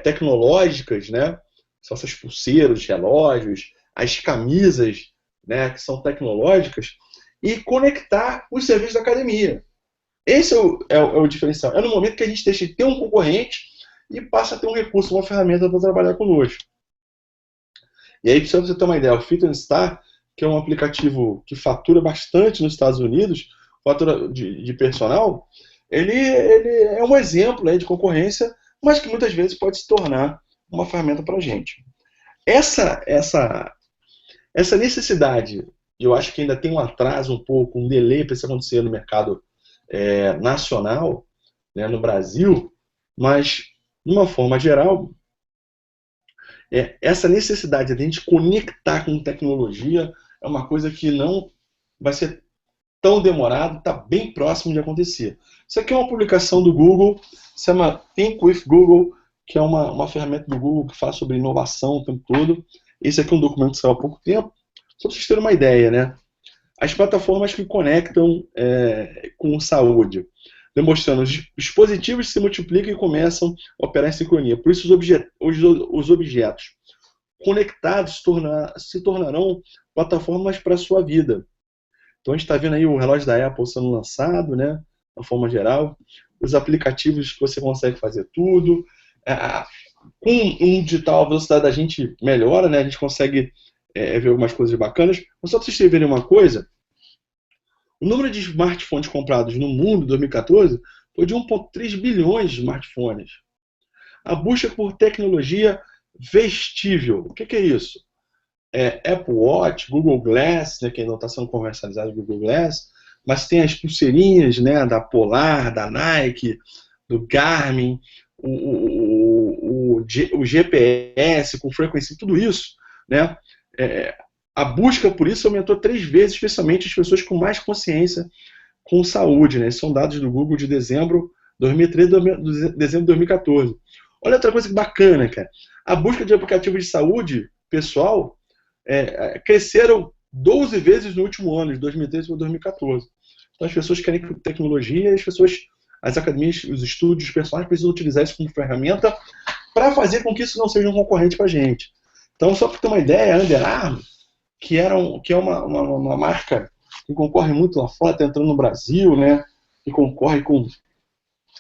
tecnológicas, né? São essas pulseiras, relógios, as camisas, né, que são tecnológicas, e conectar os serviços da academia. Esse é o diferencial. É no momento que a gente deixa de ter um concorrente e passa a ter um recurso, uma ferramenta para trabalhar conosco. E aí, para você ter uma ideia, o Fitness Star, que é um aplicativo que fatura bastante nos Estados Unidos, fatura de personal, ele é um exemplo de concorrência, mas que muitas vezes pode se tornar uma ferramenta para a gente. Essa necessidade, eu acho que ainda tem um atraso um pouco, um delay para isso acontecer no mercado nacional, né, no Brasil, mas, de uma forma geral, essa necessidade de a gente conectar com tecnologia é uma coisa que não vai ser tão demorado, está bem próximo de acontecer. Isso aqui é uma publicação do Google, se chama Think with Google, que é uma ferramenta do Google que fala sobre inovação o tempo todo. Esse aqui é um documento que saiu há pouco tempo, só para vocês terem uma ideia, né? As plataformas que conectam com saúde, demonstrando os dispositivos se multiplicam e começam a operar em sincronia. Por isso os objetos conectados se tornarão plataformas para a sua vida. Então a gente está vendo aí o relógio da Apple sendo lançado, né, de uma forma geral, os aplicativos que você consegue fazer tudo. Com um digital a velocidade da gente melhora, né, a gente consegue ver algumas coisas bacanas. Mas só para vocês verem uma coisa, o número de smartphones comprados no mundo em 2014 foi de 1,3 bilhões de smartphones. A busca por tecnologia vestível. O que é isso? Apple Watch, Google Glass, né, que não está sendo comercializado o Google Glass, mas tem as pulseirinhas, né, da Polar, da Nike, do Garmin, o GPS com frequência, tudo isso, né, a busca por isso aumentou 3 vezes, especialmente as pessoas com mais consciência com saúde, né? São dados do Google de dezembro de 2013 e dezembro de 2014. Olha outra coisa que bacana, cara. A busca de aplicativos de saúde pessoal cresceram 12 vezes no último ano, de 2013 para 2014. Então as pessoas querem tecnologia e as academias, os estúdios, os personagens precisam utilizar isso como ferramenta para fazer com que isso não seja um concorrente para a gente. Então, só para ter uma ideia, a Under Armour, que é uma marca que concorre muito lá fora, está entrando no Brasil, né? Que concorre com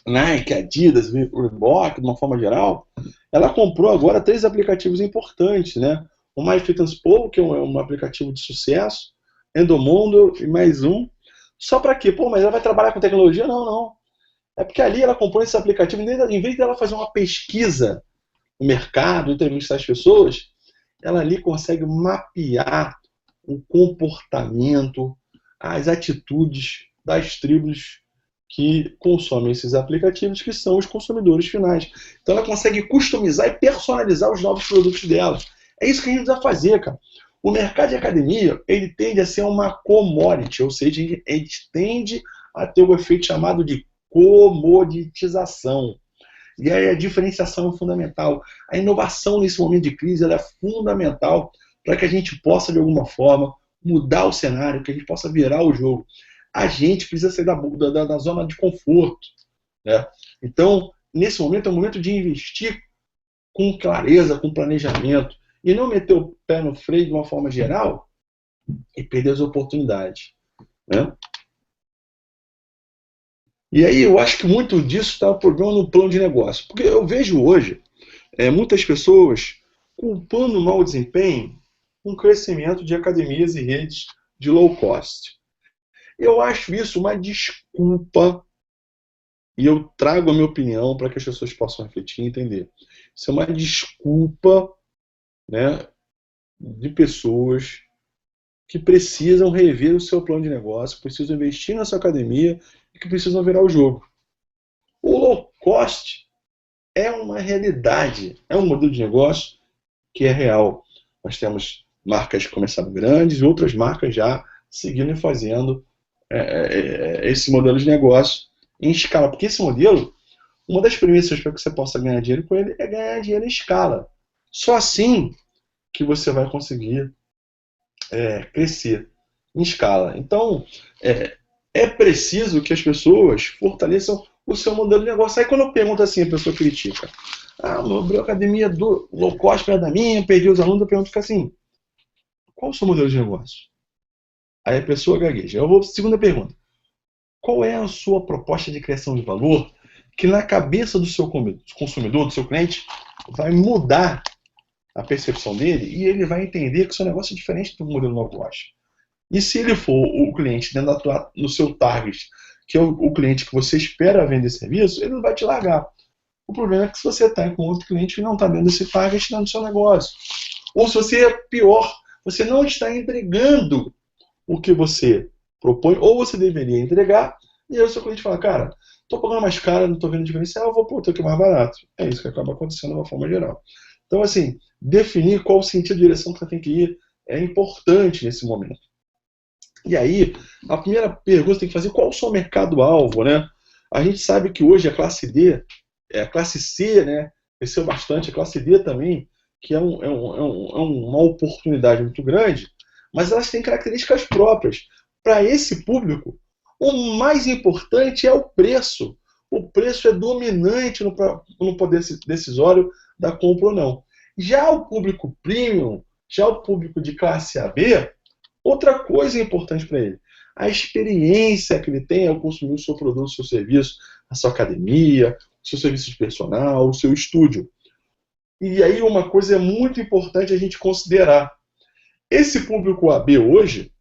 Nike, Adidas, Reebok, de uma forma geral, ela comprou agora 3 aplicativos importantes, né? O MyFitnessPal, que é um aplicativo de sucesso, Endomondo e mais um. Só para quê? Mas ela vai trabalhar com tecnologia? Não. É porque ali ela comprou esse aplicativo, em vez dela fazer uma pesquisa no mercado, entrevistar as pessoas, ela ali consegue mapear o comportamento, as atitudes das tribos que consomem esses aplicativos, que são os consumidores finais. Então ela consegue customizar e personalizar os novos produtos dela. É isso que a gente precisa fazer, cara. O mercado de academia, ele tende a ser uma commodity, ou seja, ele tende a ter o efeito chamado de comoditização. E aí a diferenciação é fundamental. A inovação nesse momento de crise ela é fundamental para que a gente possa, de alguma forma, mudar o cenário, que a gente possa virar o jogo. A gente precisa sair da zona de conforto, né? Então, nesse momento, é um momento de investir com clareza, com planejamento, e não meter o pé no freio de uma forma geral e perder as oportunidades, né? E aí eu acho que muito disso está o problema no plano de negócio. Porque eu vejo hoje muitas pessoas culpando o mau desempenho com o crescimento de academias e redes de low cost. Eu acho isso uma desculpa, e eu trago a minha opinião para que as pessoas possam refletir e entender. Isso é uma desculpa, né, de pessoas que precisam rever o seu plano de negócio, precisam investir na sua academia e que precisam virar o jogo. O low cost é uma realidade, é um modelo de negócio que é real. Nós temos marcas que começaram grandes e outras marcas já seguindo e fazendo esse modelo de negócio em escala. Porque esse modelo, uma das premissas para que você possa ganhar dinheiro com ele é ganhar dinheiro em escala. Só assim que você vai conseguir crescer em escala. Então, é preciso que as pessoas fortaleçam o seu modelo de negócio. Aí quando eu pergunto assim, a pessoa critica. Eu abri a academia do low cost perto da minha, perdi os alunos, eu pergunto assim, qual o seu modelo de negócio? Aí a pessoa gagueja. Eu vou para a segunda pergunta. Qual é a sua proposta de criação de valor que na cabeça do seu consumidor, do seu cliente, vai mudar a percepção dele e ele vai entender que o seu negócio é diferente do modelo low cost. E se ele for o cliente dentro no seu target, que é o cliente que você espera vender serviço, ele não vai te largar. O problema é que se você está com outro cliente que não está dentro desse target, dentro do seu negócio. Ou se você é pior, você não está entregando o que você propõe, ou você deveria entregar, e aí o seu cliente fala, cara, estou pagando mais caro, não estou vendo diferencial, eu vou pôr o teu que é mais barato. É isso que acaba acontecendo de uma forma geral. Então, assim, definir qual o sentido de direção que você tem que ir é importante nesse momento. E aí, a primeira pergunta que tem que fazer, qual o seu mercado-alvo, né? A gente sabe que hoje a classe D, a classe C, né, cresceu bastante, a classe D também, que é uma oportunidade muito grande, mas elas têm características próprias. Para esse público, o mais importante é o preço. O preço é dominante no poder decisório da compra ou não. Já o público premium, já o público de classe AB, outra coisa importante para ele, a experiência que ele tem ao consumir o seu produto, o seu serviço, a sua academia, o seu serviço de personal, o seu estúdio. E aí uma coisa é muito importante a gente considerar. Esse público AB hoje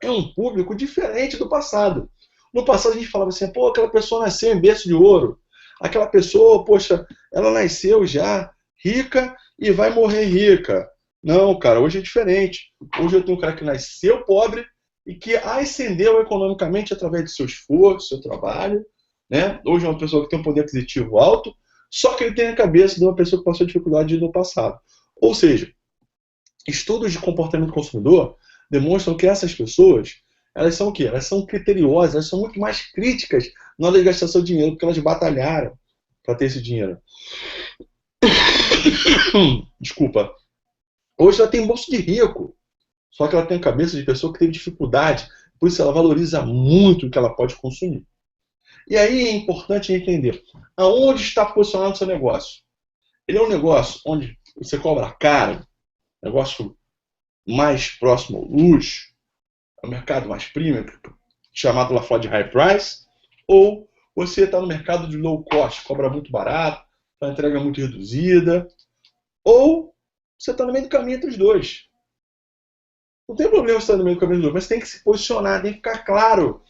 é um público diferente do passado. No passado a gente falava assim, pô, aquela pessoa nasceu em berço de ouro. Aquela pessoa, poxa, ela nasceu já rica e vai morrer rica. Não, cara, hoje é diferente. Hoje eu tenho um cara que nasceu pobre e que ascendeu economicamente através do seu esforço, do seu trabalho, né? Hoje é uma pessoa que tem um poder aquisitivo alto, só que ele tem a cabeça de uma pessoa que passou dificuldade no passado. Ou seja, estudos de comportamento do consumidor demonstram que essas pessoas, elas são o quê? Elas são criteriosas, elas são muito mais críticas na hora de gastar seu dinheiro, porque elas batalharam para ter esse dinheiro. Desculpa. Hoje ela tem bolso de rico, só que ela tem a cabeça de pessoa que teve dificuldade, por isso ela valoriza muito o que ela pode consumir. E aí é importante entender aonde está posicionado o seu negócio. Ele é um negócio onde você cobra caro, negócio mais próximo ao luxo, é um mercado mais premium, chamado lá fora de high price, ou você está no mercado de low cost, cobra muito barato, a entrega muito reduzida, ou você está no meio do caminho entre os dois. Não tem problema você estar no meio do caminho entre os dois, mas tem que se posicionar, tem que ficar claro.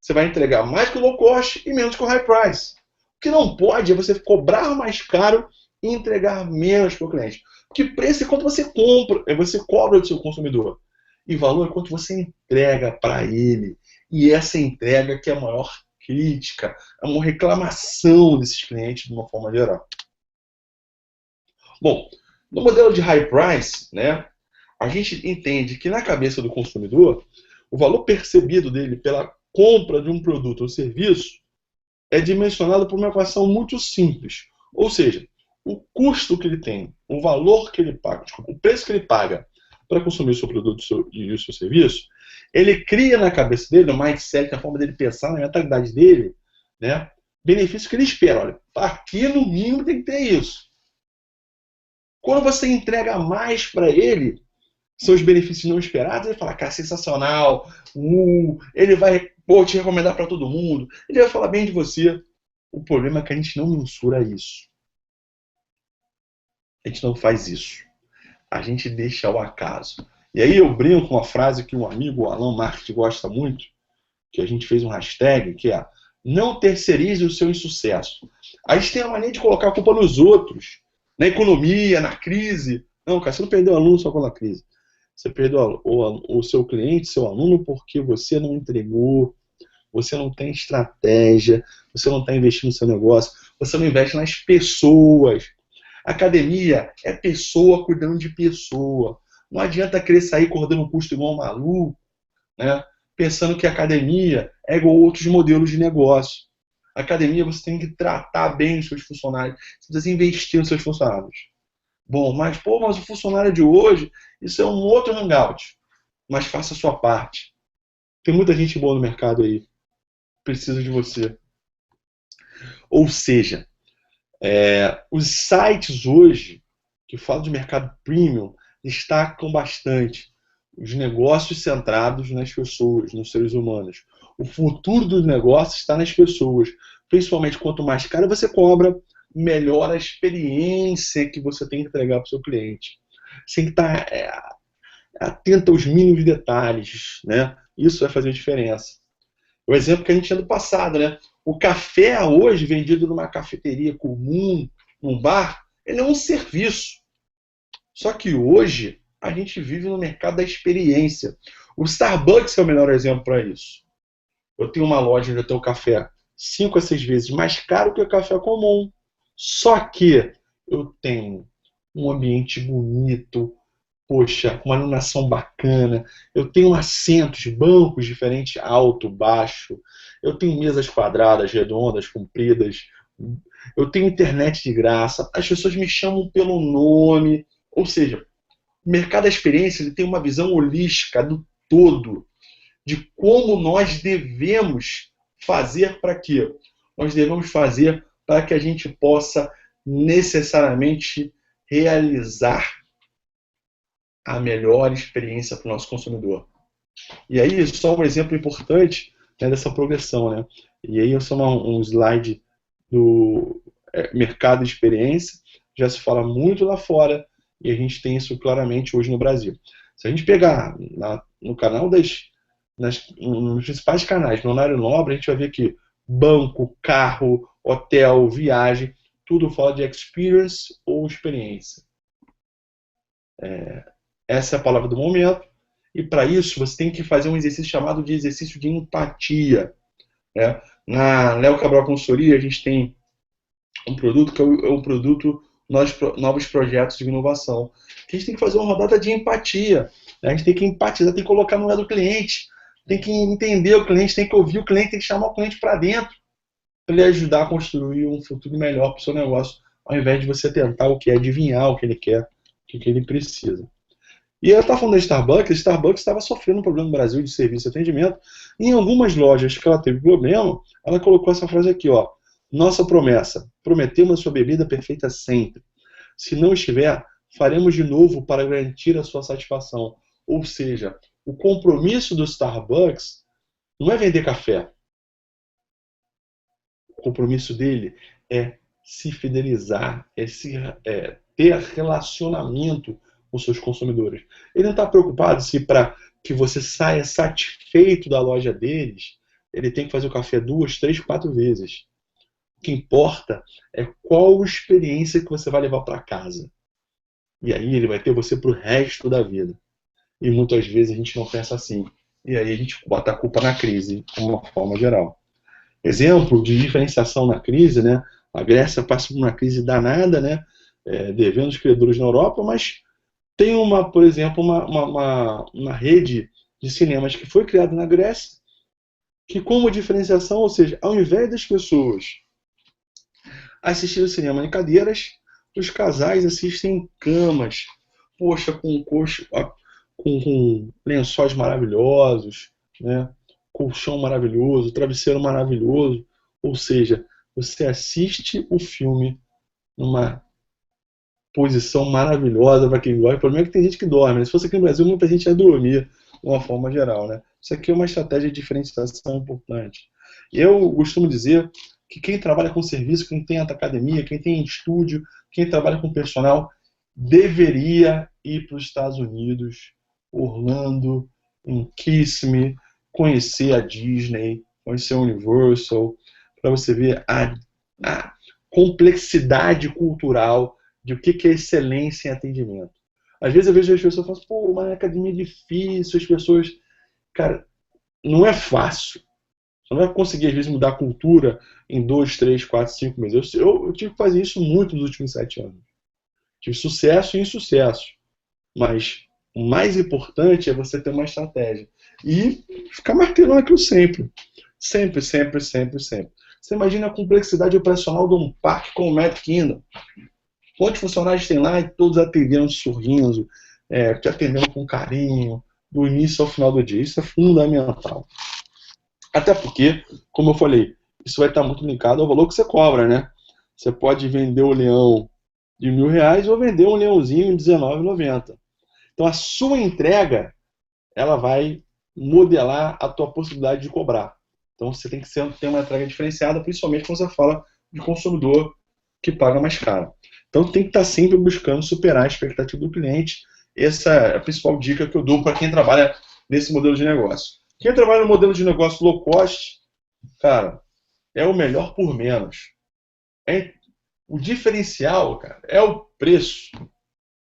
Você vai entregar mais que o low cost e menos que o high price. O que não pode é você cobrar mais caro e entregar menos para o cliente. Porque preço é quanto você compra, você cobra do seu consumidor. E valor é quanto você entrega para ele. E essa entrega que é a maior crítica, é uma reclamação desses clientes de uma forma geral. Bom, no modelo de high price, né, a gente entende que na cabeça do consumidor, o valor percebido dele pela compra de um produto ou serviço é dimensionado por uma equação muito simples. Ou seja, o custo que ele tem, o valor que ele paga, desculpa, o preço que ele paga para consumir o seu produto e o seu serviço, ele cria na cabeça dele, no mindset, na forma dele pensar, na mentalidade dele, né, benefício que ele espera. Olha, aqui no mínimo tem que ter isso. Quando você entrega mais para ele, seus benefícios não esperados, ele fala, cara, sensacional, ele vai te recomendar para todo mundo, ele vai falar bem de você. O problema é que a gente não mensura isso. A gente não faz isso. A gente deixa ao acaso. E aí eu brinco com uma frase que um amigo, o Alan Market, gosta muito, que a gente fez um hashtag, que é não terceirize o seu insucesso. A gente tem a mania de colocar a culpa nos outros, na economia, na crise. Não, cara, você não perdeu o aluno só pela crise. Você perdeu o seu cliente, seu aluno, porque você não entregou, você não tem estratégia, você não está investindo no seu negócio, você não investe nas pessoas. Academia é pessoa cuidando de pessoa. Não adianta querer sair cortando um custo igual um maluco, né, pensando que a academia é igual a outros modelos de negócio. A academia você tem que tratar bem os seus funcionários, você precisa investir nos seus funcionários. Bom, mas o funcionário de hoje, isso é um outro hangout. Mas faça a sua parte. Tem muita gente boa no mercado aí. Precisa de você. Ou seja, os sites hoje, que falam de mercado premium, destacam bastante os negócios centrados nas pessoas, nos seres humanos. O futuro dos negócios está nas pessoas. Principalmente, quanto mais caro você cobra, melhor a experiência que você tem que entregar para o seu cliente. Você tem que estar atento aos mínimos detalhes, né? Isso vai fazer diferença. O exemplo que a gente tinha do passado, né? O café hoje, vendido numa cafeteria comum, num bar, ele é um serviço. Só que hoje, a gente vive no mercado da experiência. O Starbucks é o melhor exemplo para isso. Eu tenho uma loja onde eu tenho café 5 a 6 vezes mais caro que o café comum. Só que eu tenho um ambiente bonito, poxa, uma iluminação bacana, eu tenho assentos, bancos diferentes, alto, baixo, eu tenho mesas quadradas, redondas, compridas, eu tenho internet de graça, as pessoas me chamam pelo nome, ou seja, o mercado da experiência ele tem uma visão holística do todo, de como nós devemos fazer para quê? Nós devemos fazer para que a gente possa necessariamente realizar a melhor experiência para o nosso consumidor. E aí, só um exemplo importante, né, dessa progressão, né? E aí, só um slide do mercado de experiência, já se fala muito lá fora, e a gente tem isso claramente hoje no Brasil. Se a gente pegar no canal nos principais canais, no horário nobre, a gente vai ver que banco, carro, hotel, viagem, tudo fala de experience ou experiência. Essa é a palavra do momento. E para isso, você tem que fazer um exercício chamado de exercício de empatia. Né? Na Léo Cabral Consultoria, a gente tem um produto que é o produto Novos Projetos de Inovação. A gente tem que fazer uma rodada de empatia. Né? A gente tem que empatizar, tem que colocar no lugar do cliente. Tem que entender o cliente, tem que ouvir o cliente, tem que chamar o cliente para dentro para ele ajudar a construir um futuro melhor para o seu negócio, ao invés de você tentar adivinhar o que ele quer, o que ele precisa. E eu estava falando da Starbucks, a Starbucks estava sofrendo um problema no Brasil de serviço e atendimento. Em algumas lojas que ela teve problema, ela colocou essa frase aqui, ó. Nossa promessa, prometemos a sua bebida perfeita sempre. Se não estiver, faremos de novo para garantir a sua satisfação. Ou seja, o compromisso do Starbucks não é vender café. O compromisso dele é se fidelizar, ter relacionamento com seus consumidores. Ele não está preocupado se para que você saia satisfeito da loja deles, ele tem que fazer o café 2, 3, 4 vezes. O que importa é qual experiência que você vai levar para casa. E aí ele vai ter você para o resto da vida. E muitas vezes a gente não pensa assim. E aí a gente bota a culpa na crise, de uma forma geral. exemplo de diferenciação na crise, né? A Grécia passa por uma crise danada, né? Devendo os credores na Europa, mas tem por exemplo, uma rede de cinemas que foi criada na Grécia, que como diferenciação, ou seja, ao invés das pessoas assistirem o cinema em cadeiras, os casais assistem em camas, poxa, com lençóis maravilhosos, né? Colchão maravilhoso, travesseiro maravilhoso, ou seja, você assiste o filme numa posição maravilhosa para quem gosta. O problema é que tem gente que dorme, né? Se fosse aqui no Brasil, muita gente ia dormir, de uma forma geral, né? Isso aqui é uma estratégia de diferenciação importante. Eu costumo dizer que quem trabalha com serviço, quem tem academia, quem tem estúdio, quem trabalha com personal, deveria ir para os Estados Unidos, Orlando, em Kissimmee, conhecer a Disney, conhecer a Universal, para você ver a complexidade cultural de o que é excelência em atendimento. Às vezes eu vejo as pessoas falando, pô, uma academia é difícil, as pessoas... Cara, não é fácil. Você não vai conseguir, às vezes, mudar a cultura em 2, 3, 4, 5 meses. Eu tive que fazer isso muito nos últimos 7 anos. Tive sucesso e insucesso. Mas o mais importante é você ter uma estratégia. E ficar martelando aquilo sempre. Sempre, sempre, sempre, sempre. Você imagina a complexidade operacional de um parque como o Magic Kingdom. Quantos funcionários tem lá e todos atendendo sorrindo, te atendendo com carinho, do início ao final do dia. Isso é fundamental. Até porque, como eu falei, isso vai estar muito linkado ao valor que você cobra, né? Você pode vender o leão de R$1.000 ou vender um leãozinho de R$19,90. Então a sua entrega, ela vai modelar a tua possibilidade de cobrar. Então você tem que ter uma entrega diferenciada, principalmente quando você fala de consumidor que paga mais caro. Então tem que estar sempre buscando superar a expectativa do cliente. Essa é a principal dica que eu dou para quem trabalha nesse modelo de negócio. Quem trabalha no modelo de negócio low cost, cara, é o melhor por menos. O diferencial, cara, é o preço.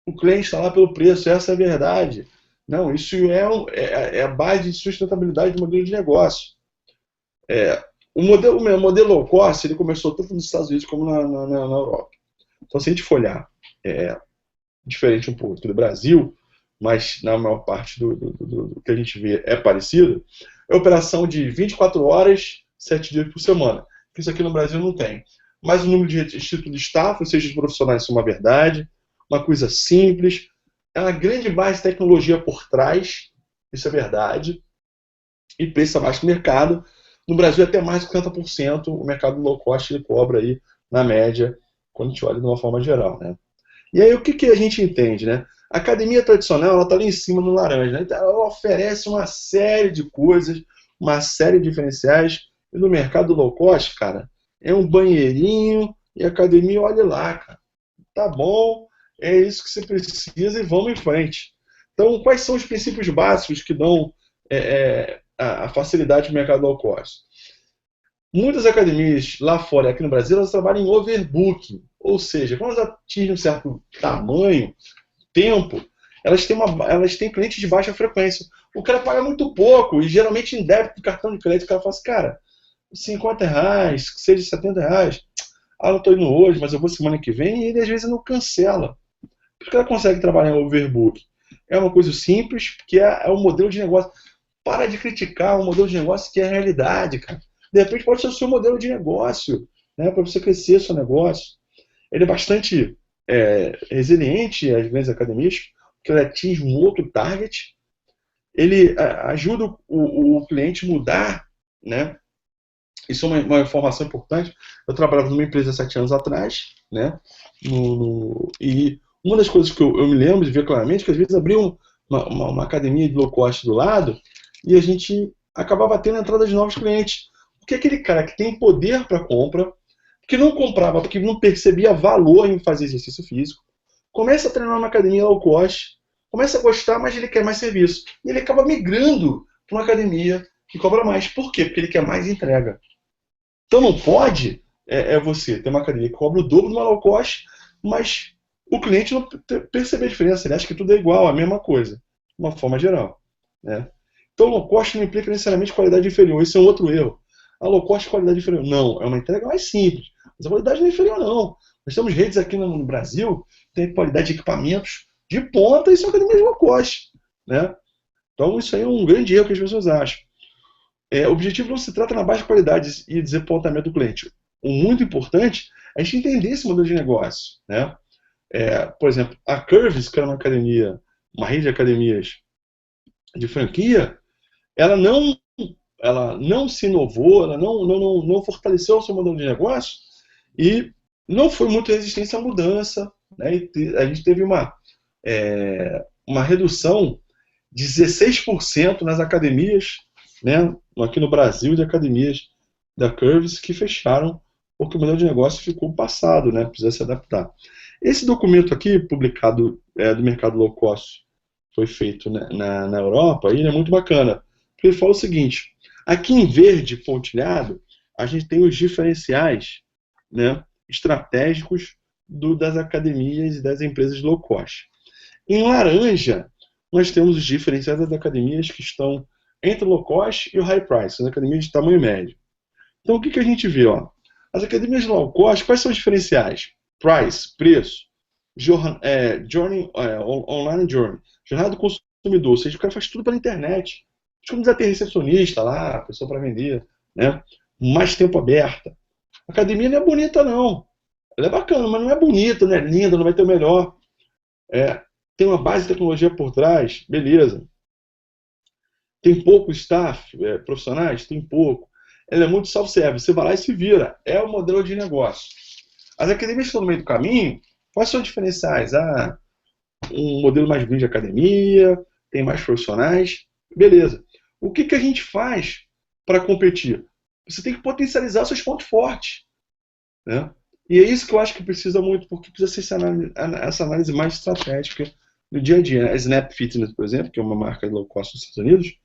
O cliente está lá pelo preço, essa é a verdade. Não, isso é a base de sustentabilidade do modelo de negócio. O modelo low cost, ele começou tanto nos Estados Unidos como na Europa. Então, se a gente for olhar, diferente um pouco do Brasil, mas na maior parte do que a gente vê é parecido, é operação de 24 horas, 7 dias por semana. Isso aqui no Brasil não tem. Mas o número de instituto de staff, ou seja, de profissionais, isso é uma verdade, uma coisa simples, é uma grande base de tecnologia por trás, isso é verdade, e preço abaixo do mercado. No Brasil, até mais de 50% o mercado low cost ele cobra aí, na média, quando a gente olha de uma forma geral, né? E aí, o que a gente entende, né? A academia tradicional, ela está ali em cima no laranja, né? Então, ela oferece uma série de coisas, uma série de diferenciais, e no mercado low cost, cara, é um banheirinho e academia, olha lá, cara. Tá bom, é isso que você precisa e vamos em frente. Então, quais são os princípios básicos que dão a facilidade do mercado low cost? Muitas academias lá fora, aqui no Brasil, elas trabalham em overbooking. Ou seja, quando elas atingem um certo tamanho, tempo, elas têm clientes de baixa frequência. O cara paga muito pouco, e geralmente em débito do cartão de crédito, o cara fala assim, cara, R$50, que seja R$70, eu não estou indo hoje, mas eu vou semana que vem, e ele às vezes não cancela. Por que ela consegue trabalhar em overbook? É uma coisa simples, que é um modelo de negócio. Para de criticar um modelo de negócio que é a realidade, cara. De repente pode ser o seu modelo de negócio, né, para você crescer o seu negócio. Ele é bastante resiliente, às vezes, academias, porque ele atinge um outro target. Ele ajuda o cliente a mudar, né? Isso é uma informação importante. Eu trabalhava numa empresa há 7 anos atrás, né? E uma das coisas que eu me lembro de ver claramente é que às vezes abriam uma academia de low cost do lado e a gente acabava tendo a entrada de novos clientes. Porque aquele cara que tem poder para compra, que não comprava porque não percebia valor em fazer exercício físico, começa a treinar uma academia low cost, começa a gostar, mas ele quer mais serviço. E ele acaba migrando para uma academia que cobra mais. Por quê? Porque ele quer mais entrega. Então não pode você ter uma academia que cobra o dobro de uma low cost, mas o cliente não percebe a diferença. Ele acha que tudo é igual, a mesma coisa, de uma forma geral, né? Então low cost não implica necessariamente qualidade inferior. Isso é um outro erro. A low cost qualidade inferior. Não, é uma entrega mais simples. Mas a qualidade não é inferior, não. Nós temos redes aqui no Brasil que têm qualidade de equipamentos de ponta e são academias low cost, né? Então isso aí é um grande erro que as pessoas acham. O objetivo não se trata na baixa qualidade e desapontamento do cliente. O muito importante é a gente entender esse modelo de negócio, né? Por exemplo, a Curves, que era uma rede de academias de franquia, ela não se inovou, ela não fortaleceu o seu modelo de negócio e não foi muito resistente à mudança, né? E a gente teve uma redução de 16% nas academias, né, aqui no Brasil, de academias da Curves que fecharam porque o modelo de negócio ficou passado, né, precisa se adaptar. Esse documento aqui, publicado do mercado low cost, foi feito, né, na Europa, e ele é muito bacana, porque ele fala o seguinte: aqui em verde pontilhado, a gente tem os diferenciais, né, estratégicos das academias e das empresas low cost. Em laranja, nós temos os diferenciais das academias que estão entre o low cost e o high price, as academias de tamanho médio. Então, o que a gente vê? Ó? As academias de low cost, quais são os diferenciais? Price, preço, online journey, jornada do consumidor, ou seja, o cara faz tudo pela internet. Como precisa ter recepcionista lá, pessoa para vender, né? Mais tempo aberta. A academia não é bonita, não. Ela é bacana, mas não é bonita, não é linda, não vai ter o melhor. Tem uma base de tecnologia por trás, beleza. Tem pouco staff, profissionais? Tem pouco. Ela é muito self-service, você vai lá e se vira. É o modelo de negócio. As academias que estão no meio do caminho, quais são os diferenciais? Um modelo mais grande de academia, tem mais profissionais, beleza. O que a gente faz para competir? Você tem que potencializar seus pontos fortes, né? E é isso que eu acho que precisa muito, porque precisa ser essa análise mais estratégica no dia a dia. A Snap Fitness, por exemplo, que é uma marca low cost nos Estados Unidos,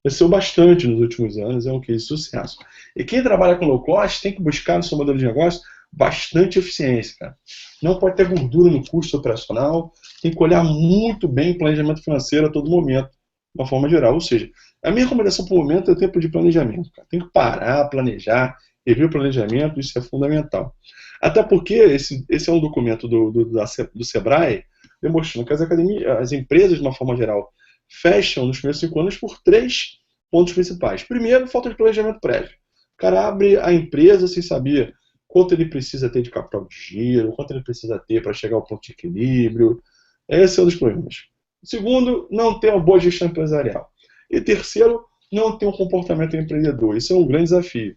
cresceu bastante nos últimos anos, é um case de sucesso. E quem trabalha com low cost tem que buscar no seu modelo de negócio bastante eficiência, cara. Não pode ter gordura no custo operacional, tem que olhar muito bem o planejamento financeiro a todo momento, de uma forma geral. Ou seja, a minha recomendação por momento é o tempo de planejamento, cara. Tem que parar, planejar, rever o planejamento, isso é fundamental. Até porque esse é um documento do Sebrae, demonstrando que as empresas, de uma forma geral, fecham nos primeiros 5 anos por 3 pontos principais. Primeiro, falta de planejamento prévio. O cara abre a empresa sem saber quanto ele precisa ter de capital de giro, quanto ele precisa ter para chegar ao ponto de equilíbrio. Esse é um dos problemas. Segundo, não ter uma boa gestão empresarial. E terceiro, não ter um comportamento empreendedor. Isso é um grande desafio.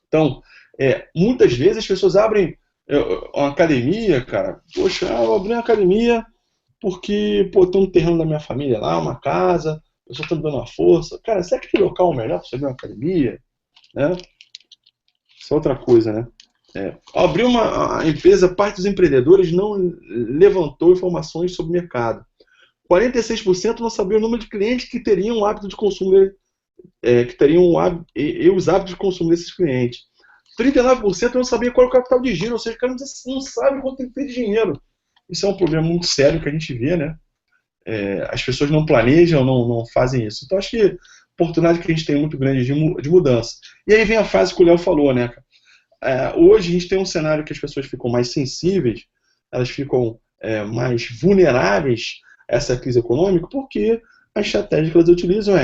Então, muitas vezes as pessoas abrem uma academia, cara. Poxa, eu vou abrir uma academia porque, tem um terreno da minha família lá, uma casa, a pessoa está me dando uma força. Cara, será que aquele local é o melhor para você abrir uma academia? Né? Isso é outra coisa, né? Abrir uma empresa, parte dos empreendedores não levantou informações sobre o mercado. 46% não sabia o número de clientes que teriam o hábito de consumo, que teriam os hábitos de consumo desses clientes. 39% não sabia qual é o capital de giro, ou seja, o cara não sabe quanto ele tem de dinheiro. Isso é um problema muito sério que a gente vê, né? As pessoas não planejam, não fazem isso. Então, acho que a oportunidade que a gente tem é muito grande de mudança. E aí vem a fase que o Léo falou, né? Hoje a gente tem um cenário que as pessoas ficam mais sensíveis, elas ficam mais vulneráveis a essa crise econômica, porque a estratégia que elas utilizam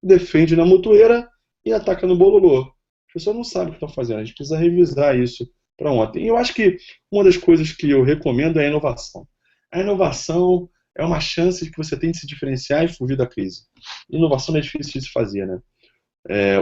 defende na mutueira e ataca no bololô. As pessoas não sabem o que estão fazendo, a gente precisa revisar isso para ontem. E eu acho que uma das coisas que eu recomendo é a inovação. A inovação é uma chance que você tem de se diferenciar e fugir da crise. Inovação é difícil de se fazer, né?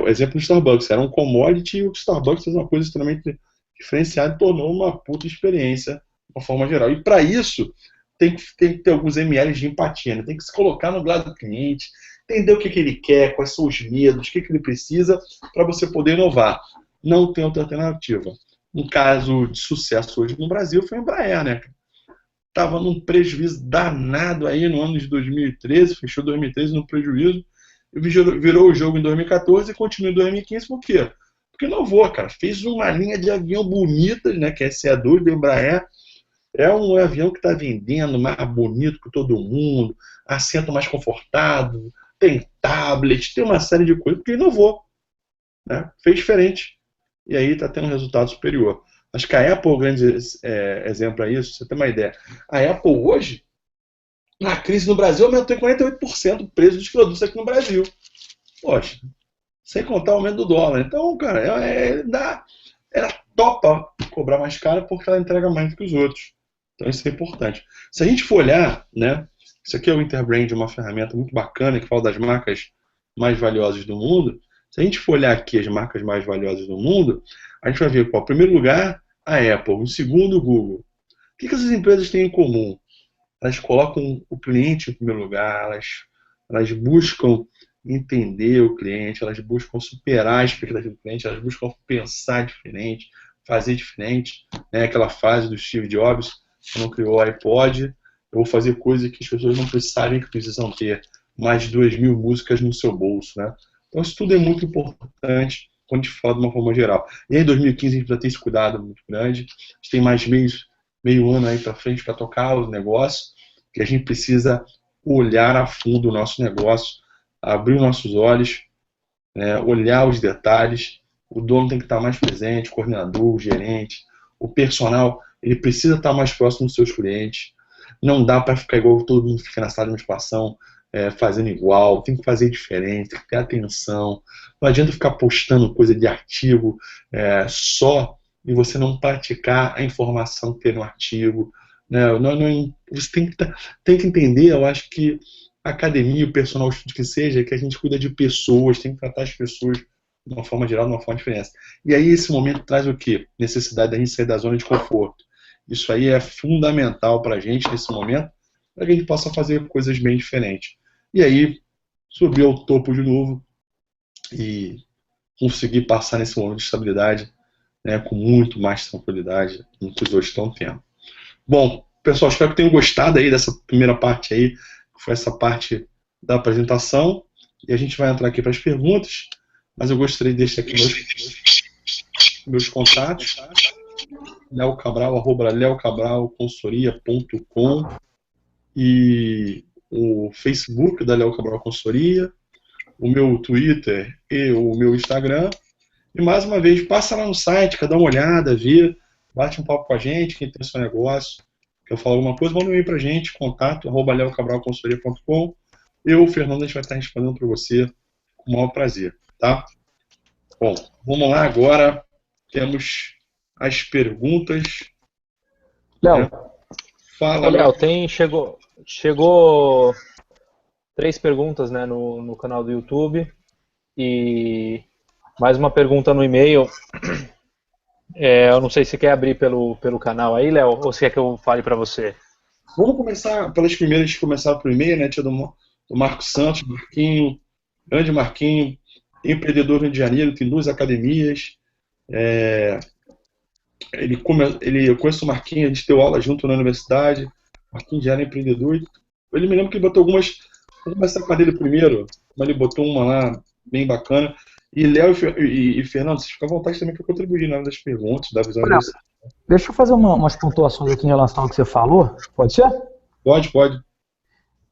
O exemplo do Starbucks, era um commodity e o Starbucks fez uma coisa extremamente diferenciada e tornou uma puta experiência de uma forma geral. E para isso, tem que ter alguns ml de empatia, né? Tem que se colocar no lado do cliente, entender o que ele quer, quais são os medos, o que ele precisa para você poder inovar. Não tem outra alternativa. Um caso de sucesso hoje no Brasil foi a Embraer, né? Estava num prejuízo danado aí no ano de 2013, fechou 2013 no prejuízo, e virou o jogo em 2014 e continua em 2015, por quê? Porque inovou, cara. Fez uma linha de avião bonita, né, que é a SE2 da Embraer. É um avião que está vendendo mais bonito que todo mundo, assento mais confortável, tem tablet, tem uma série de coisas, porque inovou. né? Fez diferente e aí está tendo um resultado superior. Acho que a Apple é um grande exemplo a isso. Você tem uma ideia. A Apple hoje, na crise no Brasil, aumentou em 48% o preço dos produtos aqui no Brasil. Poxa, sem contar o aumento do dólar. Então, cara, ela topa cobrar mais caro porque ela entrega mais do que os outros. Então isso é importante. Se a gente for olhar, né, isso aqui é o Interbrand, uma ferramenta muito bacana que fala das marcas mais valiosas do mundo. Se a gente for olhar aqui as marcas mais valiosas do mundo, a gente vai ver, em primeiro lugar, a Apple, em segundo, o Google. O que essas empresas têm em comum? Elas colocam o cliente em primeiro lugar, elas buscam entender o cliente, elas buscam superar a expectativa do cliente, elas buscam pensar diferente, fazer diferente. Né? Aquela fase do Steve Jobs, quando criou o iPod, eu vou fazer coisas que as pessoas não sabem que precisam ter mais de 2.000 músicas no seu bolso. Né? Então isso tudo é muito importante quando a gente fala de uma forma geral. E aí em 2015 a gente precisa ter esse cuidado muito grande, a gente tem mais meio ano aí para frente para tocar os negócios, que a gente precisa olhar a fundo o nosso negócio, abrir nossos olhos, olhar os detalhes. O dono tem que estar mais presente, o coordenador, o gerente, o personal, ele precisa estar mais próximo dos seus clientes. Não dá para ficar igual todo mundo fica na sala de musculação, fazendo igual, tem que fazer diferente, tem que ter atenção. Não adianta ficar postando coisa de artigo só e você não praticar a informação que tem no artigo. Né? Você tem que entender, eu acho que a academia, o personal que seja, que a gente cuida de pessoas, tem que tratar as pessoas de uma forma geral, de uma forma diferente. E aí esse momento traz o quê? Necessidade da gente sair da zona de conforto. Isso aí é fundamental para a gente nesse momento, para que a gente possa fazer coisas bem diferentes. E aí, subir ao topo de novo e conseguir passar nesse momento de estabilidade, né, com muito mais tranquilidade do que os outros estão tendo. Bom, pessoal, espero que tenham gostado aí dessa primeira parte aí, que foi essa parte da apresentação, e a gente vai entrar aqui para as perguntas, mas eu gostaria de deixar aqui meus contatos, Léo Cabral, @leocabralconsultoria.com, e o Facebook da Léo Cabral Consultoria, o meu Twitter e o meu Instagram. E mais uma vez, passa lá no site, quer dar uma olhada, vê, bate um papo com a gente, quem tem seu negócio, quer falar alguma coisa, manda um e-mail pra gente, contato@leocabralconsultoria.com. Eu, o Fernando, a gente vai estar respondendo para você com o maior prazer, tá? Bom, vamos lá agora, temos as perguntas. Léo, Fala, Léo, chegou 3 perguntas, né, no canal do YouTube e mais uma pergunta no e-mail. Eu não sei se você quer abrir pelo canal aí, Léo, ou se quer que eu fale para você? Vamos começar pelas primeiras que começaram por e-mail, né? Tinha do Marcos Santos, Marquinho, grande Marquinho, empreendedor do Rio de Janeiro, tem 2 academias. Eu conheço o Marquinho, a gente deu aula junto na universidade. O Marquinho já era empreendedor. Ele me lembra que ele botou algumas. Vou começar com a dele primeiro, mas ele botou uma lá bem bacana. E Léo e Fernando, vocês ficam à vontade também para contribuir na hora das perguntas, da visão de vocês. Deixa eu fazer umas pontuações aqui em relação ao que você falou. Pode ser? Pode.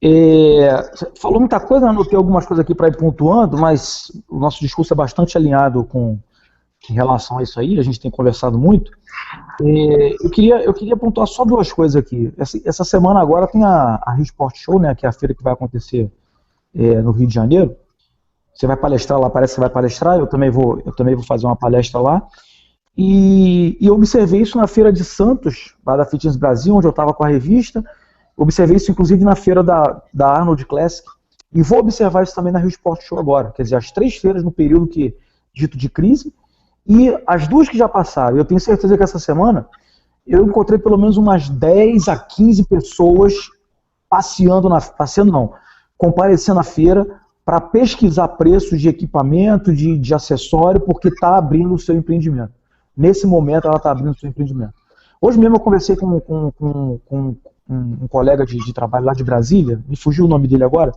Você falou muita coisa, anotei algumas coisas aqui para ir pontuando, mas o nosso discurso é bastante alinhado em relação a isso aí, a gente tem conversado muito. Eu queria pontuar só 2 coisas aqui. Essa semana agora tem a Rio Sport Show, né, que é a feira que vai acontecer no Rio de Janeiro. Você vai palestrar lá, parece que vai palestrar, eu também vou fazer uma palestra lá. E eu observei isso na feira de Santos, lá da Fitness Brasil, onde eu estava com a revista. Observei isso, inclusive, na feira da Arnold Classic. E vou observar isso também na Rio Sport Show agora. Quer dizer, as 3 feiras no período dito de crise. E as 2 que já passaram. Eu tenho certeza que essa semana eu encontrei pelo menos umas 10 a 15 pessoas comparecendo à feira para pesquisar preços de equipamento, de acessório, porque está abrindo o seu empreendimento. Nesse momento ela está abrindo o seu empreendimento. Hoje mesmo eu conversei com um colega de trabalho lá de Brasília, me fugiu o nome dele agora,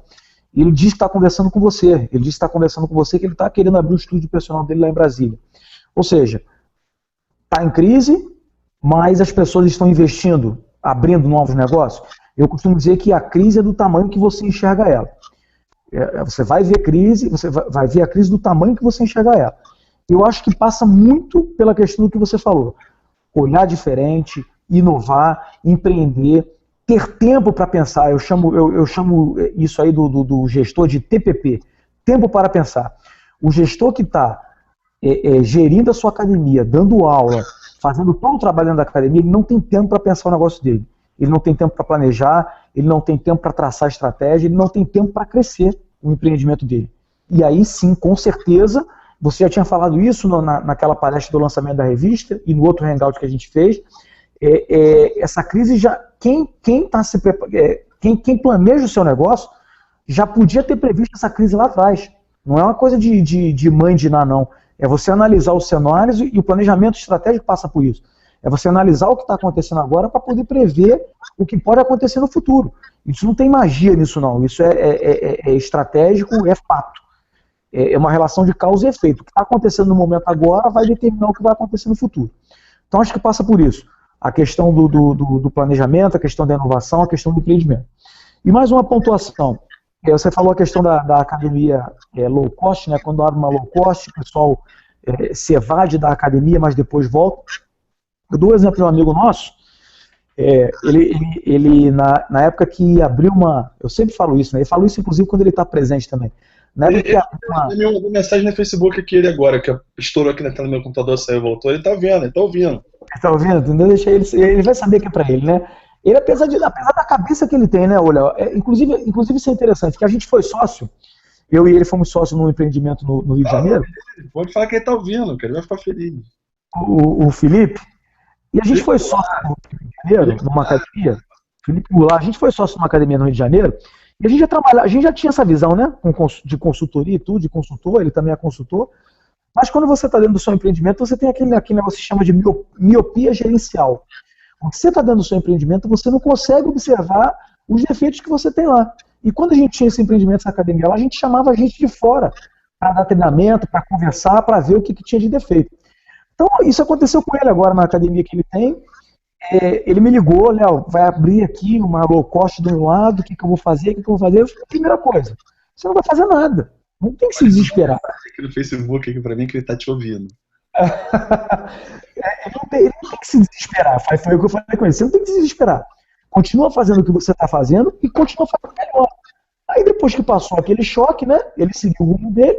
e ele disse que está conversando com você. Ele disse que está conversando com você, que ele está querendo abrir o estúdio personal dele lá em Brasília. Ou seja, está em crise, mas as pessoas estão investindo, abrindo novos negócios. Eu costumo dizer que a crise é do tamanho que você enxerga ela. Você vai ver crise, você vai ver a crise do tamanho que você enxerga ela. Eu acho que passa muito pela questão do que você falou. Olhar diferente, inovar, empreender, ter tempo para pensar. Eu chamo isso aí do gestor de TPP, tempo para pensar. O gestor que está gerindo a sua academia, dando aula, fazendo todo o trabalho da academia, ele não tem tempo para pensar o negócio dele. Ele não tem tempo para planejar, ele não tem tempo para traçar estratégia, ele não tem tempo para crescer o empreendimento dele. E aí sim, com certeza, você já tinha falado isso naquela palestra do lançamento da revista e no outro hangout que a gente fez, essa crise já, quem planeja o seu negócio já podia ter previsto essa crise lá atrás. Não é uma coisa de mãe de Ná, não. É você analisar os cenários e o planejamento estratégico passa por isso. É você analisar o que está acontecendo agora para poder prever o que pode acontecer no futuro. Isso não tem magia nisso, não. Isso é estratégico, é fato. É uma relação de causa e efeito. O que está acontecendo no momento agora vai determinar o que vai acontecer no futuro. Então acho que passa por isso. A questão do planejamento, a questão da inovação, a questão do empreendimento. E mais uma pontuação. Você falou a questão da academia low cost, né? Quando abre uma low cost, o pessoal se evade da academia, mas depois volta. Eu dou um exemplo de um amigo nosso, ele na época que abriu uma... Eu sempre falo isso, né? Ele falou isso inclusive quando ele está presente também. Na época que abriu uma mensagem no Facebook aqui, ele agora, que estourou aqui na tela do meu computador, saiu e voltou, ele está vendo, ele está ouvindo. Ele está ouvindo, entendeu? Deixa ele vai saber que é para ele, né? Ele, apesar da cabeça que ele tem, né, olha, inclusive isso é interessante, que a gente foi sócio, eu e ele fomos sócios num empreendimento no Rio de Janeiro. Pode falar que ele está ouvindo, que ele vai ficar feliz. O Felipe, e a gente foi sócio no Rio de Janeiro, numa academia, Felipe Goulart, a gente foi sócio numa academia no Rio de Janeiro, e a gente já tinha essa visão, né, de consultoria e tudo, de consultor, ele também é consultor, mas quando você está dentro do seu empreendimento, você tem aquele negócio que se chama de miopia gerencial. Quando você está dentro do seu empreendimento, você não consegue observar os defeitos que você tem lá. E quando a gente tinha esse empreendimento, essa academia lá, a gente chamava a gente de fora para dar treinamento, para conversar, para ver o que tinha de defeito. Então, isso aconteceu com ele agora na academia que ele tem. Ele me ligou, Léo, vai abrir aqui uma low cost do meu lado, o que eu vou fazer, Eu falei, primeira coisa, você não vai fazer nada. Não tem que se desesperar. Aqui no Facebook, aqui para mim, que ele está te ouvindo. Ele não tem que se desesperar. Foi o que eu falei com ele. Você não tem que se desesperar. Continua fazendo o que você está fazendo e continua fazendo melhor. Aí depois que passou aquele choque, né? Ele seguiu o rumo dele.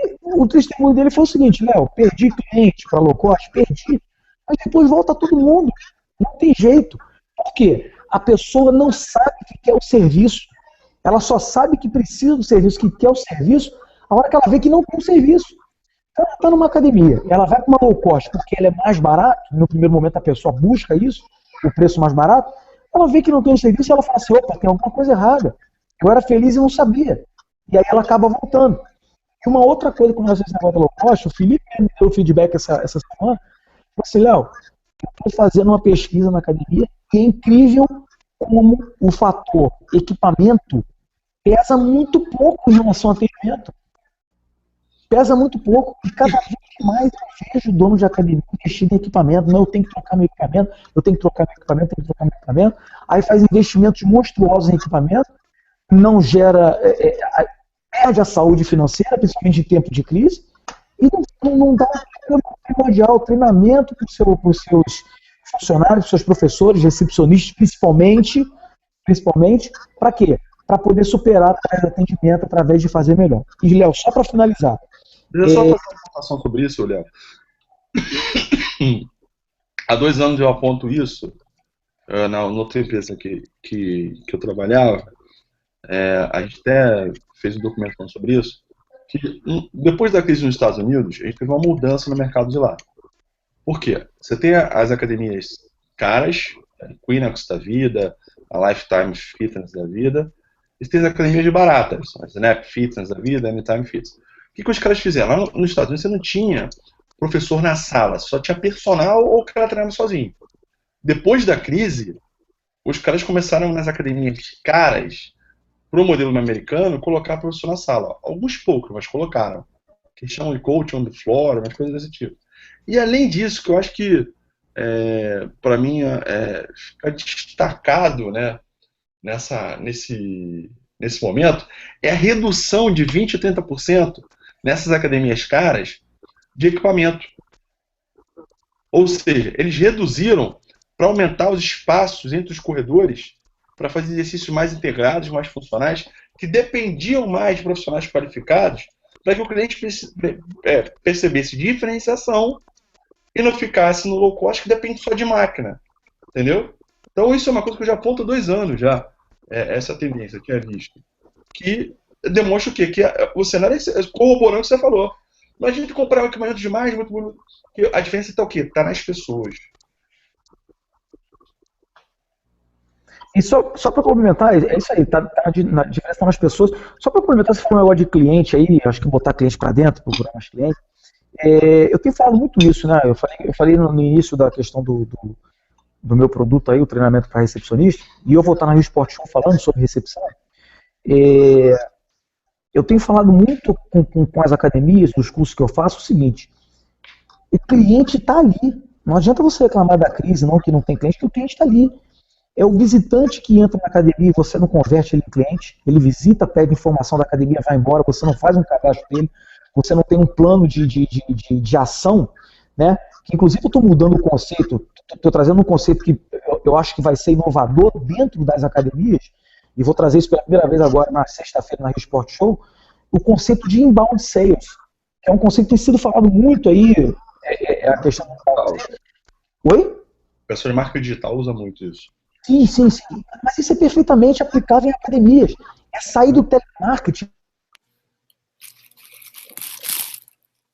E o testemunho dele foi o seguinte: Léo, perdi cliente para low cost, perdi. Mas depois volta todo mundo. Não tem jeito. Por quê? A pessoa não sabe que quer o serviço. Ela só sabe que precisa do serviço, que quer o serviço, a hora que ela vê que não tem o serviço. Então, ela está numa academia, ela vai para uma low cost porque ela é mais barato, no primeiro momento a pessoa busca isso, o preço mais barato, ela vê que não tem o serviço e ela fala assim, opa, tem alguma coisa errada. Eu era feliz e não sabia. E aí ela acaba voltando. E uma outra coisa com relação a esse negócio da low cost, o Felipe me deu feedback essa semana, falou assim, Léo, eu estou fazendo uma pesquisa na academia e é incrível como o fator equipamento pesa muito pouco em relação ao atendimento. Pesa muito pouco, e cada vez mais eu vejo o dono de academia investindo em equipamento. Não, eu tenho que trocar meu equipamento, aí faz investimentos monstruosos em equipamento, não gera, perde a saúde financeira, principalmente em tempo de crise, e não dá primordial treinamento para os seus funcionários, para os seus professores, recepcionistas, principalmente, para quê? Para poder superar através do atendimento, através de fazer melhor. E, Léo, só para finalizar, deixa eu só fazer uma informação sobre isso, Léo. Há 2 anos eu aponto isso na outra empresa que eu trabalhava. A gente até fez um documento falando sobre isso. Que depois da crise nos Estados Unidos, a gente teve uma mudança no mercado de lá. Por quê? Você tem as academias caras, a Quinnox da vida, a Lifetime Fitness da vida, e tem as academias baratas, a Snap Fitness da vida, a Anytime Fitness. O que os caras fizeram? Lá nos Estados Unidos você não tinha professor na sala, só tinha personal ou o cara treinava sozinho. Depois da crise, os caras começaram nas academias caras, para o modelo americano, colocar professor na sala. Alguns poucos, mas colocaram. Que chamam de coach on the floor, umas coisas desse tipo. E além disso, que eu acho que, para mim, fica destacado, né, nesse momento, é a redução de 20% a 30% nessas academias caras de equipamento. Ou seja, eles reduziram para aumentar os espaços entre os corredores, para fazer exercícios mais integrados, mais funcionais, que dependiam mais de profissionais qualificados, para que o cliente percebesse diferenciação e não ficasse no low cost que depende só de máquina. Entendeu? Então isso é uma coisa que eu já aponto há 2 anos já, essa tendência que é vista. Que demonstra o quê? Que o cenário é corroborando o que você falou. Não adianta comprar um equipamento demais, muito bonito. A diferença está o quê? Está nas pessoas. E só para complementar, é isso aí, na diferença tá nas pessoas. Só para complementar, você falou um negócio de cliente aí, acho que botar cliente para dentro, procurar mais clientes. Eu tenho falado muito isso, né? Eu falei no início da questão do meu produto aí, o treinamento para recepcionista, e eu vou estar na Rio Sport Show falando sobre recepção. Eu tenho falado muito com as academias, dos cursos que eu faço, o seguinte: o cliente está ali. Não adianta você reclamar da crise, não, que não tem cliente, porque o cliente está ali. É o visitante que entra na academia e você não converte ele em cliente. Ele visita, pega informação da academia, vai embora, você não faz um cadastro dele, você não tem um plano de ação, né? Que, inclusive, eu estou mudando o conceito, estou trazendo um conceito que eu acho que vai ser inovador dentro das academias, e vou trazer isso pela primeira vez agora na sexta-feira na Rio Sport Show, o conceito de inbound sales, que é um conceito que tem sido falado muito aí, a questão do inbound sales. Oi? O pessoal de marketing digital usa muito isso. Sim. Mas isso é perfeitamente aplicável em academias. É sair do telemarketing.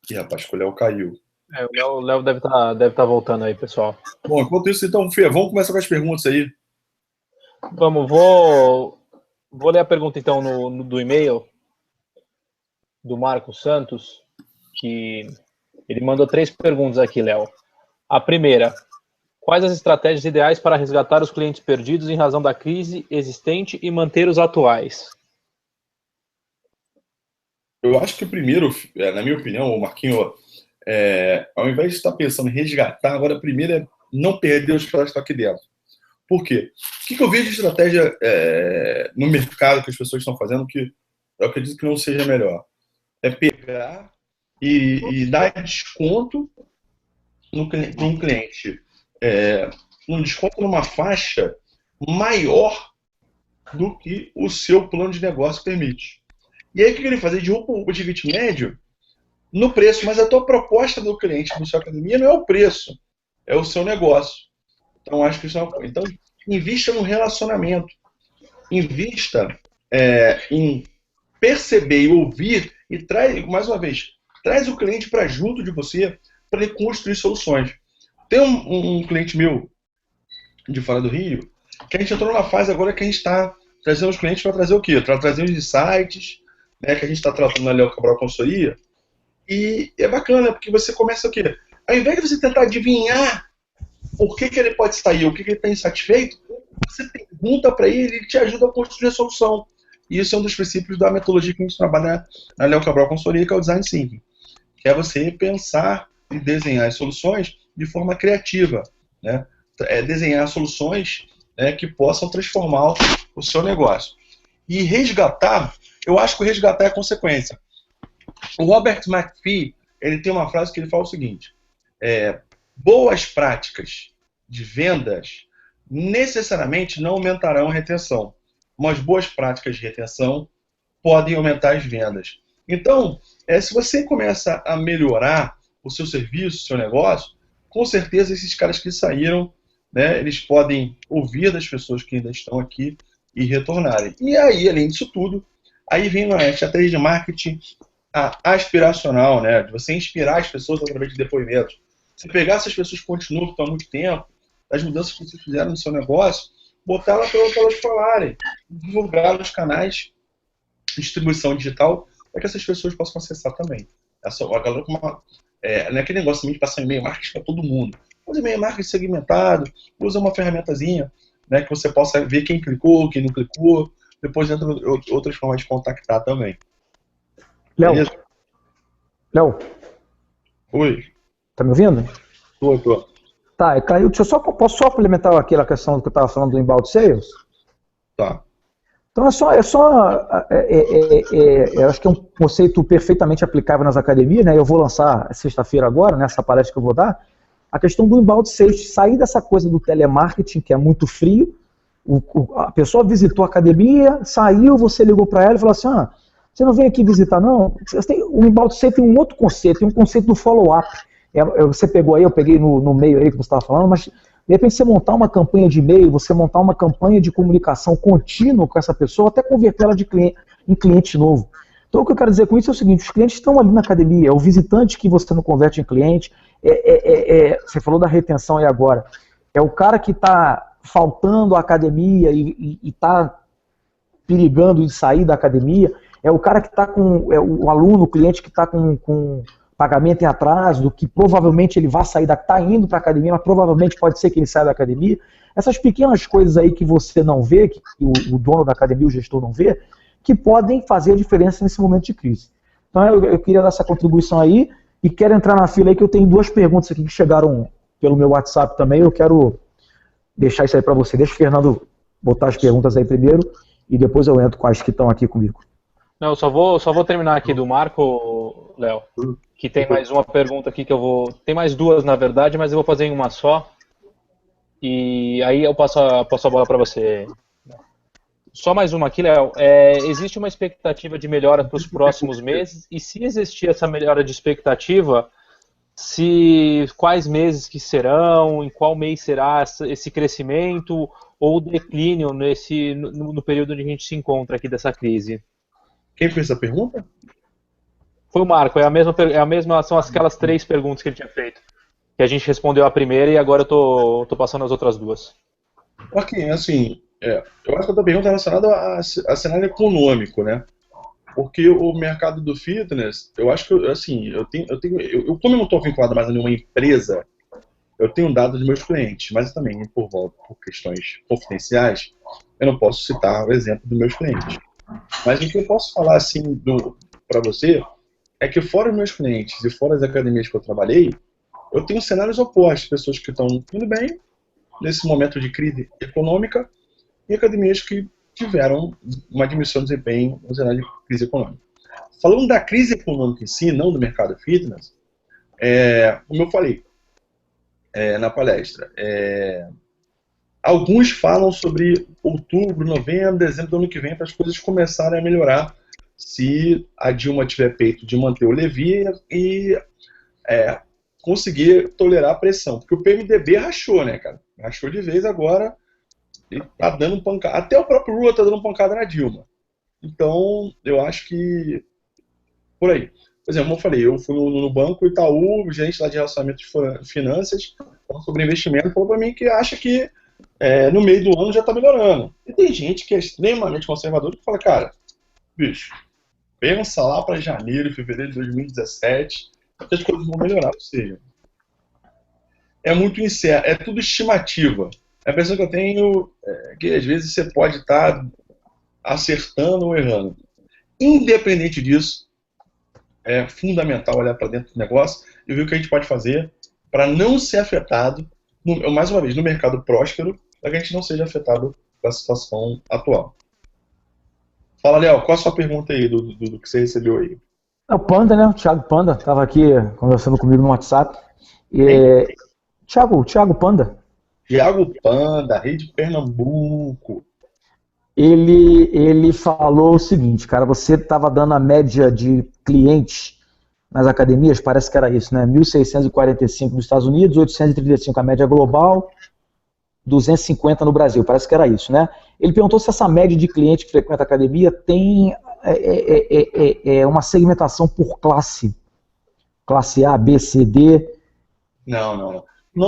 Ih, rapaz, o Léo caiu. O Léo deve tá voltando aí, pessoal. Bom, enquanto isso, então, Fê, vamos começar com as perguntas aí. Vamos, vou ler a pergunta, então, do e-mail do Marco Santos, que ele mandou 3 perguntas aqui, Léo. A primeira: quais as estratégias ideais para resgatar os clientes perdidos em razão da crise existente e manter os atuais? Eu acho que primeiro, na minha opinião, Marquinhos, ao invés de estar pensando em resgatar, agora primeiro é não perder os caras que estão aqui dentro. Por quê? O que eu vejo de estratégia no mercado que as pessoas estão fazendo que eu acredito que não seja melhor? É pegar e dar desconto para um cliente. Um desconto numa faixa maior do que o seu plano de negócio permite. E aí o que ele faz? Ele derruba o ticket médio no preço, mas a tua proposta do cliente do sua academia não é o preço, é o seu negócio. Então acho que isso então invista no relacionamento, invista em perceber e ouvir e traz, mais uma vez, traz o cliente para junto de você para ele construir soluções. Tem um cliente meu de fora do Rio que a gente entrou na fase agora que a gente está trazendo os clientes para trazer o quê? Para trazer os insights, né, que a gente está tratando na Léo Cabral Consultoria. E é bacana, porque você começa o quê? Ao invés de você tentar adivinhar por que ele pode sair, o que ele está insatisfeito, você pergunta para ele e ele te ajuda a construir a solução. E isso é um dos princípios da metodologia que a gente trabalha na Léo Cabral Consultoria, que é o Design Thinking, que é você pensar e desenhar as soluções de forma criativa, né? Desenhar soluções, né, que possam transformar o seu negócio. E resgatar, eu acho que o resgatar é a consequência. O Robert McPhee, ele tem uma frase que ele fala o seguinte: boas práticas de vendas necessariamente não aumentarão a retenção, mas boas práticas de retenção podem aumentar as vendas. Então, se você começa a melhorar o seu serviço, o seu negócio, com certeza esses caras que saíram, né, eles podem ouvir das pessoas que ainda estão aqui e retornarem. E aí, além disso tudo, aí vem uma estratégia de marketing aspiracional, né, de você inspirar as pessoas através de depoimentos. Você pegar essas pessoas que continuam, que estão há muito tempo, as mudanças que vocês fizeram no seu negócio, botar lá para elas falarem, divulgar nos canais de distribuição digital, para que essas pessoas possam acessar também. A galera não é aquele negócio também de passar e-mail marketing para todo mundo. Usa e-mail marketing segmentado, usa uma ferramentazinha, né, que você possa ver quem clicou, quem não clicou, depois entra outras formas de contactar também. Léo? Oi. Tá me ouvindo? Tô. Tá, caiu. Posso só complementar aquela questão que eu estava falando do inbound sales? Tá. Então eu acho que é um conceito perfeitamente aplicável nas academias, né? Eu vou lançar sexta-feira agora, nessa palestra que eu vou dar, a questão do inbound safety, sair dessa coisa do telemarketing, que é muito frio, a pessoa visitou a academia, saiu, você ligou para ela e falou assim, você não vem aqui visitar não? O inbound safety tem um outro conceito, tem um conceito do follow-up. Você pegou aí, eu peguei no meio aí que você estava falando, mas de repente você montar uma campanha de e-mail, você montar uma campanha de comunicação contínua com essa pessoa, até converter ela em cliente novo. Então o que eu quero dizer com isso é o seguinte, os clientes estão ali na academia, é o visitante que você não converte em cliente, você falou da retenção aí agora, é o cara que está faltando à academia e está perigando de sair da academia, é o cara que está com, o aluno, o cliente que está com pagamento em atraso, que provavelmente ele vai sair está indo para a academia, mas provavelmente pode ser que ele saia da academia. Essas pequenas coisas aí que você não vê, que o dono da academia, o gestor não vê, que podem fazer a diferença nesse momento de crise. Então eu queria dar essa contribuição aí e quero entrar na fila aí que eu tenho duas perguntas aqui que chegaram pelo meu WhatsApp também, eu quero deixar isso aí para você. Deixa o Fernando botar as perguntas aí primeiro e depois eu entro com as que estão aqui comigo. Não, só vou terminar aqui do Marco, Léo, que tem mais uma pergunta aqui que eu vou... Tem mais duas, na verdade, mas eu vou fazer em uma só. E aí eu passo a bola para você. Só mais uma aqui, Léo. Existe uma expectativa de melhora para os próximos meses? E se existir essa melhora de expectativa, quais meses que serão, em qual mês será esse crescimento ou declínio no período onde a gente se encontra aqui dessa crise? Quem fez essa pergunta? Foi o Marco, são aquelas três perguntas que ele tinha feito. Que a gente respondeu a primeira e agora eu tô passando as outras duas. Ok, assim, eu acho que a tua pergunta é relacionada a cenário econômico, né? Porque o mercado do fitness, eu acho que, assim, como eu não estou vinculado mais a nenhuma empresa, eu tenho dados dos meus clientes, mas também, por questões confidenciais, eu não posso citar o exemplo dos meus clientes. Mas o que eu posso falar, assim, para você, é que fora os meus clientes e fora as academias que eu trabalhei, eu tenho cenários opostos, pessoas que estão indo bem nesse momento de crise econômica e academias que tiveram uma diminuição de desempenho no cenário de crise econômica. Falando da crise econômica em si, não do mercado fitness, como eu falei na palestra, alguns falam sobre outubro, novembro, dezembro do ano que vem para as coisas começarem a melhorar se a Dilma tiver peito de manter o Levi e conseguir tolerar a pressão. Porque o PMDB rachou, né, cara? Rachou de vez agora e tá dando pancada. Até o próprio Lula tá dando pancada na Dilma. Então, eu acho que por aí. Por exemplo, como eu falei, eu fui no Banco Itaú, gente lá de relacionamento de finanças, falando sobre investimento, falou para mim que acha que no meio do ano já está melhorando. E tem gente que é extremamente conservadora que fala, cara, bicho, pensa lá para janeiro, fevereiro de 2017, que as coisas vão melhorar. Ou seja, é muito incerto, é tudo estimativa. A impressão que eu tenho é que às vezes você pode estar acertando ou errando. Independente disso, é fundamental olhar para dentro do negócio e ver o que a gente pode fazer para não ser afetado, mais uma vez, no mercado próspero, para que a gente não seja afetado pela situação atual. Fala, Léo, qual a sua pergunta aí do que você recebeu aí? O Panda, né? O Thiago Panda estava aqui conversando comigo no WhatsApp. Thiago Panda. Thiago Panda, Rede Pernambuco. Ele falou o seguinte, cara, você estava dando a média de clientes nas academias, parece que era isso, né? 1.645 nos Estados Unidos, 835 a média global, 250 no Brasil, parece que era isso, né? Ele perguntou se essa média de cliente que frequenta a academia tem uma segmentação por classe A, B, C, D. Não,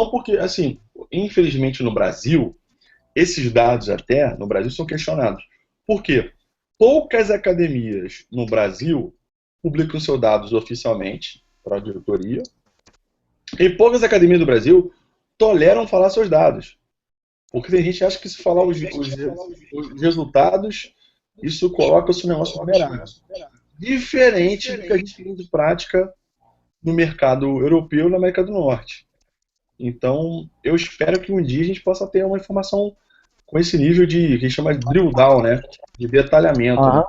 porque, assim, infelizmente no Brasil, esses dados até no Brasil são questionados. Por quê? Poucas academias no Brasil publicam seus dados oficialmente para a diretoria e poucas academias do Brasil toleram falar seus dados. Porque tem gente que acha que se falar os resultados, isso coloca o seu negócio vulnerável. Diferente do que a gente tem de prática no mercado europeu e na América do Norte. Então, eu espero que um dia a gente possa ter uma informação com esse nível de, que a gente chama de drill down, né? De detalhamento. Aham. Né?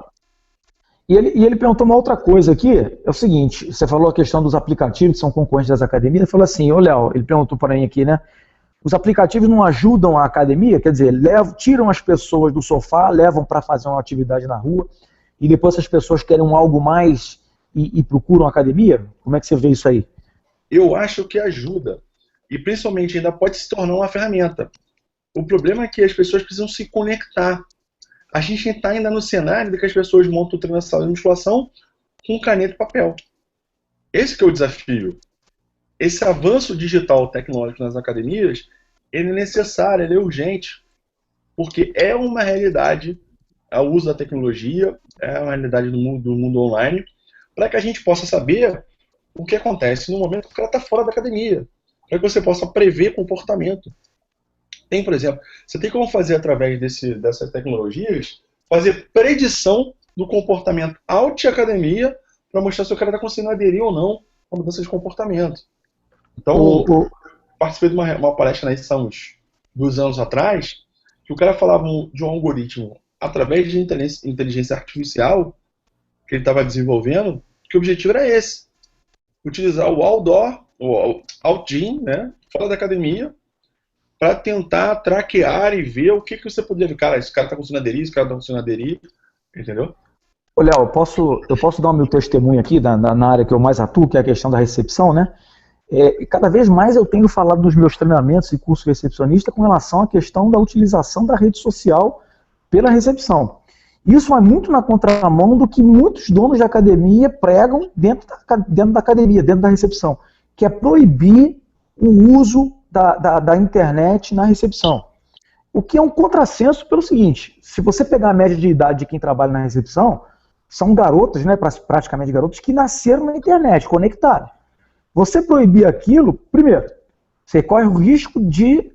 E ele perguntou uma outra coisa aqui, é o seguinte, você falou a questão dos aplicativos que são concorrentes das academias, ele falou assim, ô Léo, ele perguntou para mim aqui, né, os aplicativos não ajudam a academia, quer dizer, tiram as pessoas do sofá, levam para fazer uma atividade na rua, e depois essas pessoas querem algo mais e procuram academia? Como é que você vê isso aí? Eu acho que ajuda, e principalmente ainda pode se tornar uma ferramenta. O problema é que as pessoas precisam se conectar. A gente está ainda no cenário de que as pessoas montam o treino na sala de musculação com caneta e papel. Esse que é o desafio. Esse avanço digital tecnológico nas academias, ele é necessário, ele é urgente, porque é uma realidade o uso da tecnologia, é uma realidade do mundo online, para que a gente possa saber o que acontece no momento que o cara está fora da academia, para que você possa prever comportamento. Tem, por exemplo, você tem como fazer através dessas tecnologias, fazer predição do comportamento out-academia para mostrar se o cara está conseguindo aderir ou não à mudança de comportamento. Então, participei de uma palestra na edição uns 2 anos atrás, que o cara falava de um algoritmo através de inteligência artificial que ele estava desenvolvendo, que o objetivo era esse, utilizar o outdoor, o out-gym, né, fora da academia, para tentar traquear e ver o que você poderia ver. Cara, esse cara está conseguindo aderir, esse cara está conseguindo aderir, entendeu? Ô, Léo, eu posso dar o meu testemunho aqui na área que eu mais atuo, que é a questão da recepção, né? Cada vez mais eu tenho falado nos meus treinamentos e curso recepcionista com relação à questão da utilização da rede social pela recepção. Isso vai muito na contramão do que muitos donos de academia pregam dentro da academia, dentro da recepção, que é proibir o uso da internet na recepção. O que é um contrassenso pelo seguinte, se você pegar a média de idade de quem trabalha na recepção, são garotos, né, praticamente garotos, que nasceram na internet, conectados. Você proibir aquilo, primeiro, você corre o risco de,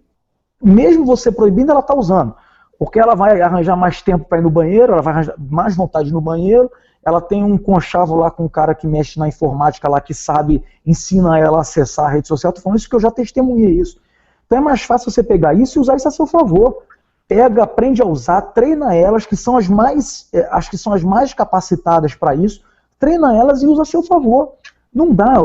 mesmo você proibindo, ela está usando. Porque ela vai arranjar mais tempo para ir no banheiro, ela vai arranjar mais vontade no banheiro, ela tem um conchavo lá com um cara que mexe na informática lá, que sabe, ensina ela a acessar a rede social. Estou falando isso porque eu já testemunhei isso. Então é mais fácil você pegar isso e usar isso a seu favor. Pega, aprende a usar, treina elas, que são as mais capacitadas para isso, treina elas e usa a seu favor. Não dá.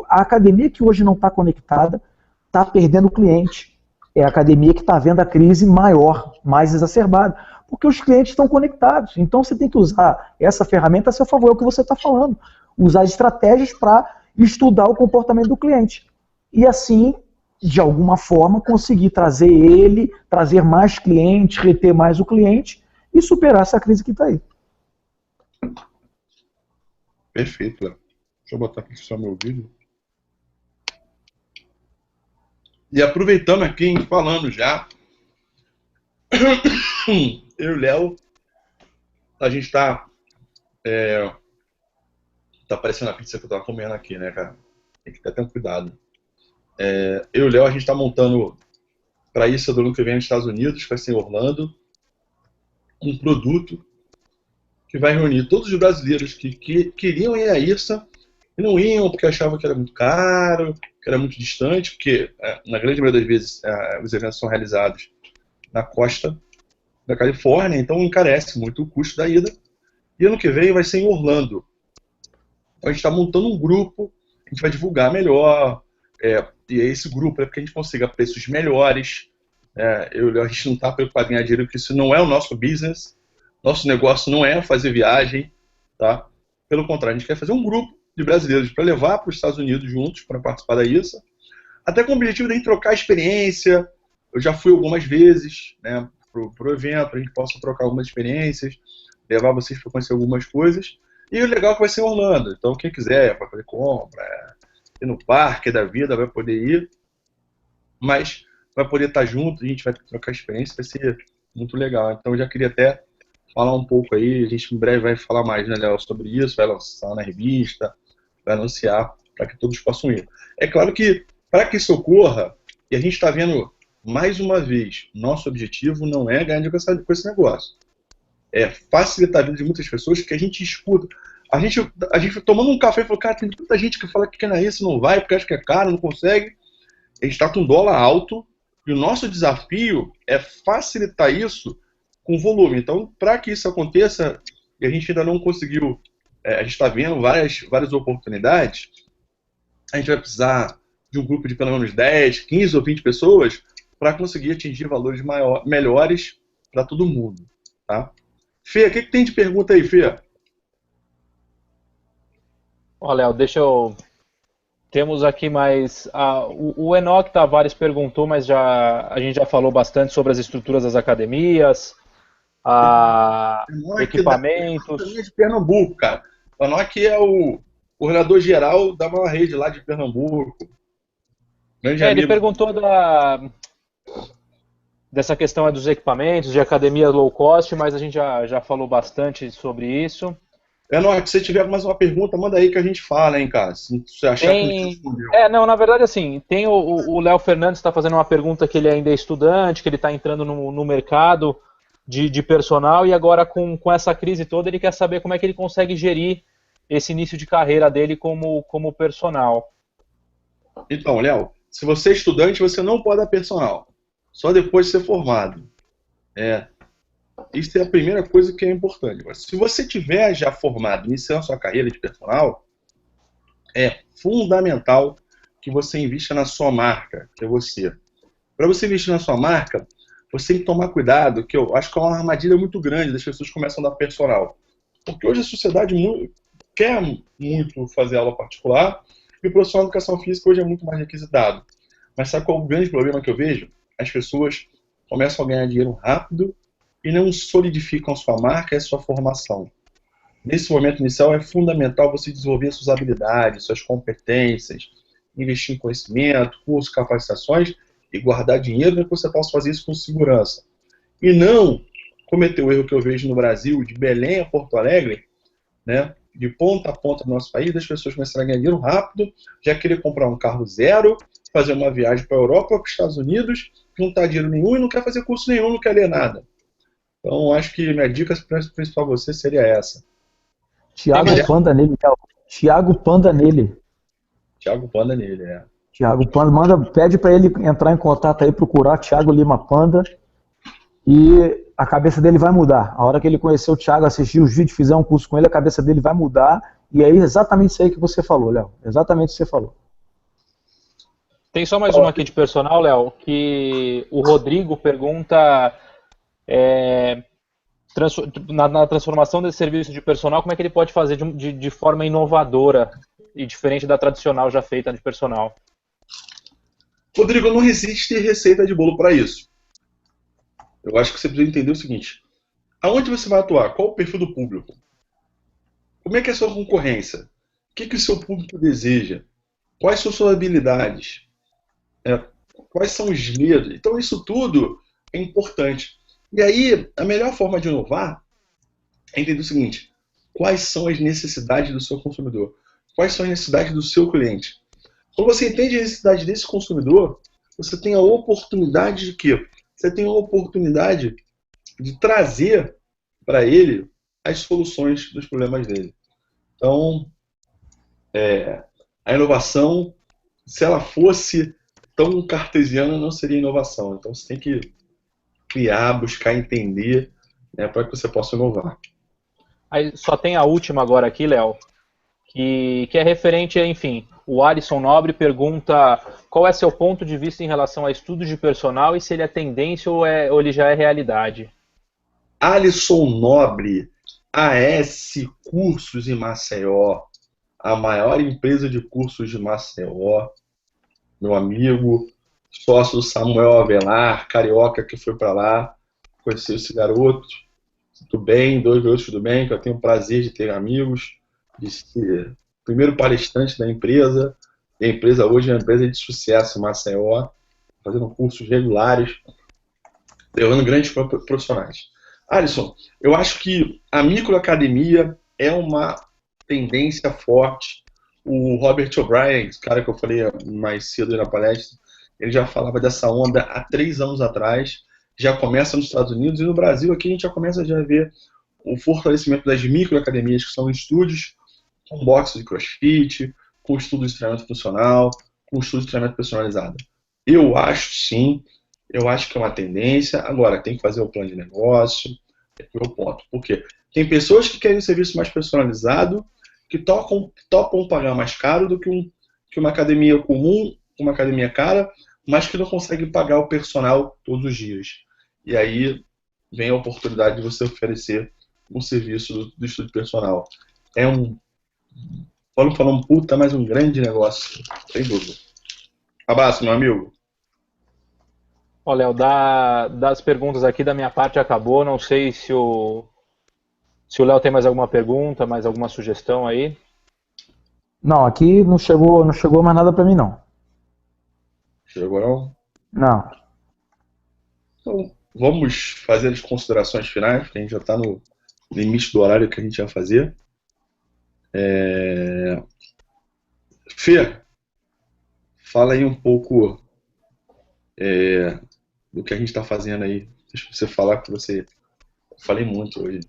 A academia que hoje não está conectada está perdendo o cliente. É a academia que está vendo a crise maior, mais exacerbada, porque os clientes estão conectados. Então você tem que usar essa ferramenta a seu favor, é o que você está falando. Usar estratégias para estudar o comportamento do cliente. E assim, de alguma forma, conseguir trazer mais clientes, reter mais o cliente e superar essa crise que está aí. Perfeito, Léo. Deixa eu botar aqui só meu vídeo. E aproveitando aqui, falando já, eu e o Léo, a gente tá parecendo a pizza que eu tava comendo aqui, né, cara? Tem que ter até um cuidado. Eu e o Léo, a gente tá montando para isso do ano que vem nos Estados Unidos, vai ser em Orlando, um produto que vai reunir todos os brasileiros que queriam ir a isso e não iam porque achavam que era muito caro, que era muito distante, porque na grande maioria das vezes os eventos são realizados na costa da Califórnia, então encarece muito o custo da ida. E ano que vem vai ser em Orlando. Então a gente está montando um grupo, a gente vai divulgar melhor, e esse grupo é para que a gente consiga preços melhores. A gente não está preocupado em ganhar dinheiro, porque isso não é o nosso business. Nosso negócio não é fazer viagem, tá? Pelo contrário, a gente quer fazer um grupo de brasileiros para levar para os Estados Unidos juntos para participar da ISA, até com o objetivo de a gente trocar experiência. Eu já fui algumas vezes, né, pro evento, a gente possa trocar algumas experiências, levar vocês para conhecer algumas coisas. E o legal é que vai ser em Orlando, então quem quiser vai fazer compra, ir no parque da vida, vai poder ir, mas vai poder estar junto, a gente vai trocar experiência, vai ser muito legal. Então eu já queria até falar um pouco aí, a gente em breve vai falar mais, né, Léo, sobre isso, vai lançar na revista, vai anunciar para que todos possam ir. É claro que, para que isso ocorra, e a gente está vendo mais uma vez, nosso objetivo não é ganhar dinheiro com esse negócio. É facilitar a vida de muitas pessoas que a gente escuta. A gente tomando um café e falou, cara, tem tanta gente que fala que quer na isso, não vai, porque acha que é caro, não consegue. A gente está com dólar alto, E o nosso desafio é facilitar isso com volume. Então, para que isso aconteça, e a gente ainda não conseguiu, a gente está vendo várias oportunidades, a gente vai precisar de um grupo de pelo menos 10, 15 ou 20 pessoas para conseguir atingir valores melhores para todo mundo. Tá? Fê, o que tem de pergunta aí, Fê? Ó, Léo, deixa eu... Temos aqui mais... o Enoch Tavares perguntou, mas a gente já falou bastante sobre as estruturas das academias, equipamentos... De Pernambuco, cara. O Enoch é o coordenador geral da maior rede lá de Pernambuco. Ele perguntou dessa questão dos equipamentos, de academia low cost, mas a gente já falou bastante sobre isso. Enoch, se tiver mais uma pergunta, manda aí que a gente fala, hein, cara. Se você achar que a gente respondeu. Não, na verdade, assim, tem o Léo Fernandes está fazendo uma pergunta que ele ainda é estudante, que ele está entrando no mercado de personal e agora com essa crise toda ele quer saber como é que ele consegue gerir esse início de carreira dele como personal. Então, Léo, se você é estudante, você não pode dar personal. Só depois de ser formado. Isso é a primeira coisa que é importante. Agora, se você tiver já formado, iniciando a sua carreira de personal, é fundamental que você invista na sua marca, que é você. Para você investir na sua marca, você tem que tomar cuidado, que eu acho que é uma armadilha muito grande das pessoas que começam a dar personal. Porque hoje a sociedade quer muito fazer aula particular e o profissional de educação física hoje é muito mais requisitado. Mas sabe qual é o grande problema que eu vejo? As pessoas começam a ganhar dinheiro rápido e não solidificam a sua marca e a sua formação. Nesse momento inicial é fundamental você desenvolver suas habilidades, suas competências, investir em conhecimento, cursos, capacitações e guardar dinheiro para que você possa fazer isso com segurança. E não cometer o erro que eu vejo no Brasil, de Belém a Porto Alegre, né, de ponta a ponta do nosso país, das pessoas começarem a ganhar dinheiro rápido, já querer comprar um carro zero, fazer uma viagem para a Europa ou para os Estados Unidos, não tá dinheiro nenhum e não quer fazer curso nenhum, não quer ler nada. Então, acho que minha dica principal para você seria essa. Thiago Panda nele, Thiago Panda nele. Thiago Panda nele, Thiago Panda, pede para ele entrar em contato aí, procurar Thiago Lima Panda e a cabeça dele vai mudar. A hora que ele conhecer o Thiago, assistir os vídeos, fizer um curso com ele, a cabeça dele vai mudar e é exatamente isso aí que você falou, Léo. Exatamente o que você falou. Tem só mais uma aqui de personal, Léo, que o Rodrigo pergunta na transformação desse serviço de personal, como é que ele pode fazer de forma inovadora e diferente da tradicional já feita de personal? Rodrigo, não existe receita de bolo para isso. Eu acho que você precisa entender o seguinte: aonde você vai atuar? Qual o perfil do público? Como é que é a sua concorrência? O que o seu público deseja? Quais são suas habilidades? Quais são os medos? Então isso tudo é importante. E aí, a melhor forma de inovar é entender o seguinte: quais são as necessidades do seu consumidor? Quais são as necessidades do seu cliente? Quando você entende a necessidade desse consumidor, você tem a oportunidade de quê? Você tem a oportunidade de trazer para ele as soluções dos problemas dele. Então, a inovação, se ela fosse tão cartesiana, não seria inovação. Então, você tem que criar, buscar entender, né, para que você possa inovar. Aí só tem a última agora aqui, Léo, que é referente a, enfim, o Alisson Nobre pergunta qual é seu ponto de vista em relação a estudos de personal e se ele é tendência ou ele já é realidade. Alisson Nobre, AS Cursos em Maceió, a maior empresa de cursos de Maceió, meu amigo, sócio do Samuel Avelar, carioca que foi para lá, conheci esse garoto, tudo bem, 2 garotos, tudo bem, que eu tenho o prazer de ter amigos, de ser primeiro palestrante da empresa, e a empresa hoje é uma empresa de sucesso em Maceió, fazendo cursos regulares, levando grandes profissionais. Alisson, eu acho que a microacademia é uma tendência forte. O Robert O'Brien, esse cara que eu falei mais cedo na palestra, ele já falava dessa onda há 3 anos atrás, já começa nos Estados Unidos, e no Brasil aqui a gente já começa a ver o fortalecimento das microacademias, que são estúdios com boxe de crossfit, com estudo de treinamento funcional, com estudo de treinamento personalizado. Eu acho, sim, Eu acho que é uma tendência. Agora, tem que fazer o plano de negócio. É o ponto. Por quê? Tem pessoas que querem um serviço mais personalizado, que topam pagar mais caro do que uma academia comum, uma academia cara, mas que não conseguem pagar o personal todos os dias. E aí vem a oportunidade de você oferecer um serviço do estudo personal. É vamos falar um puta, mas um grande negócio, sem dúvida. Abraço, meu amigo. Ó, Léo, das perguntas aqui da minha parte acabou. Não sei se o Léo tem mais alguma pergunta, mais alguma sugestão aí. Não, aqui não chegou mais nada para mim, não. Chegou não? Não. Então, vamos fazer as considerações finais, porque a gente já está no limite do horário que a gente ia fazer. Fê, fala aí um pouco do que a gente está fazendo aí. Deixa você falar, que eu falei muito hoje.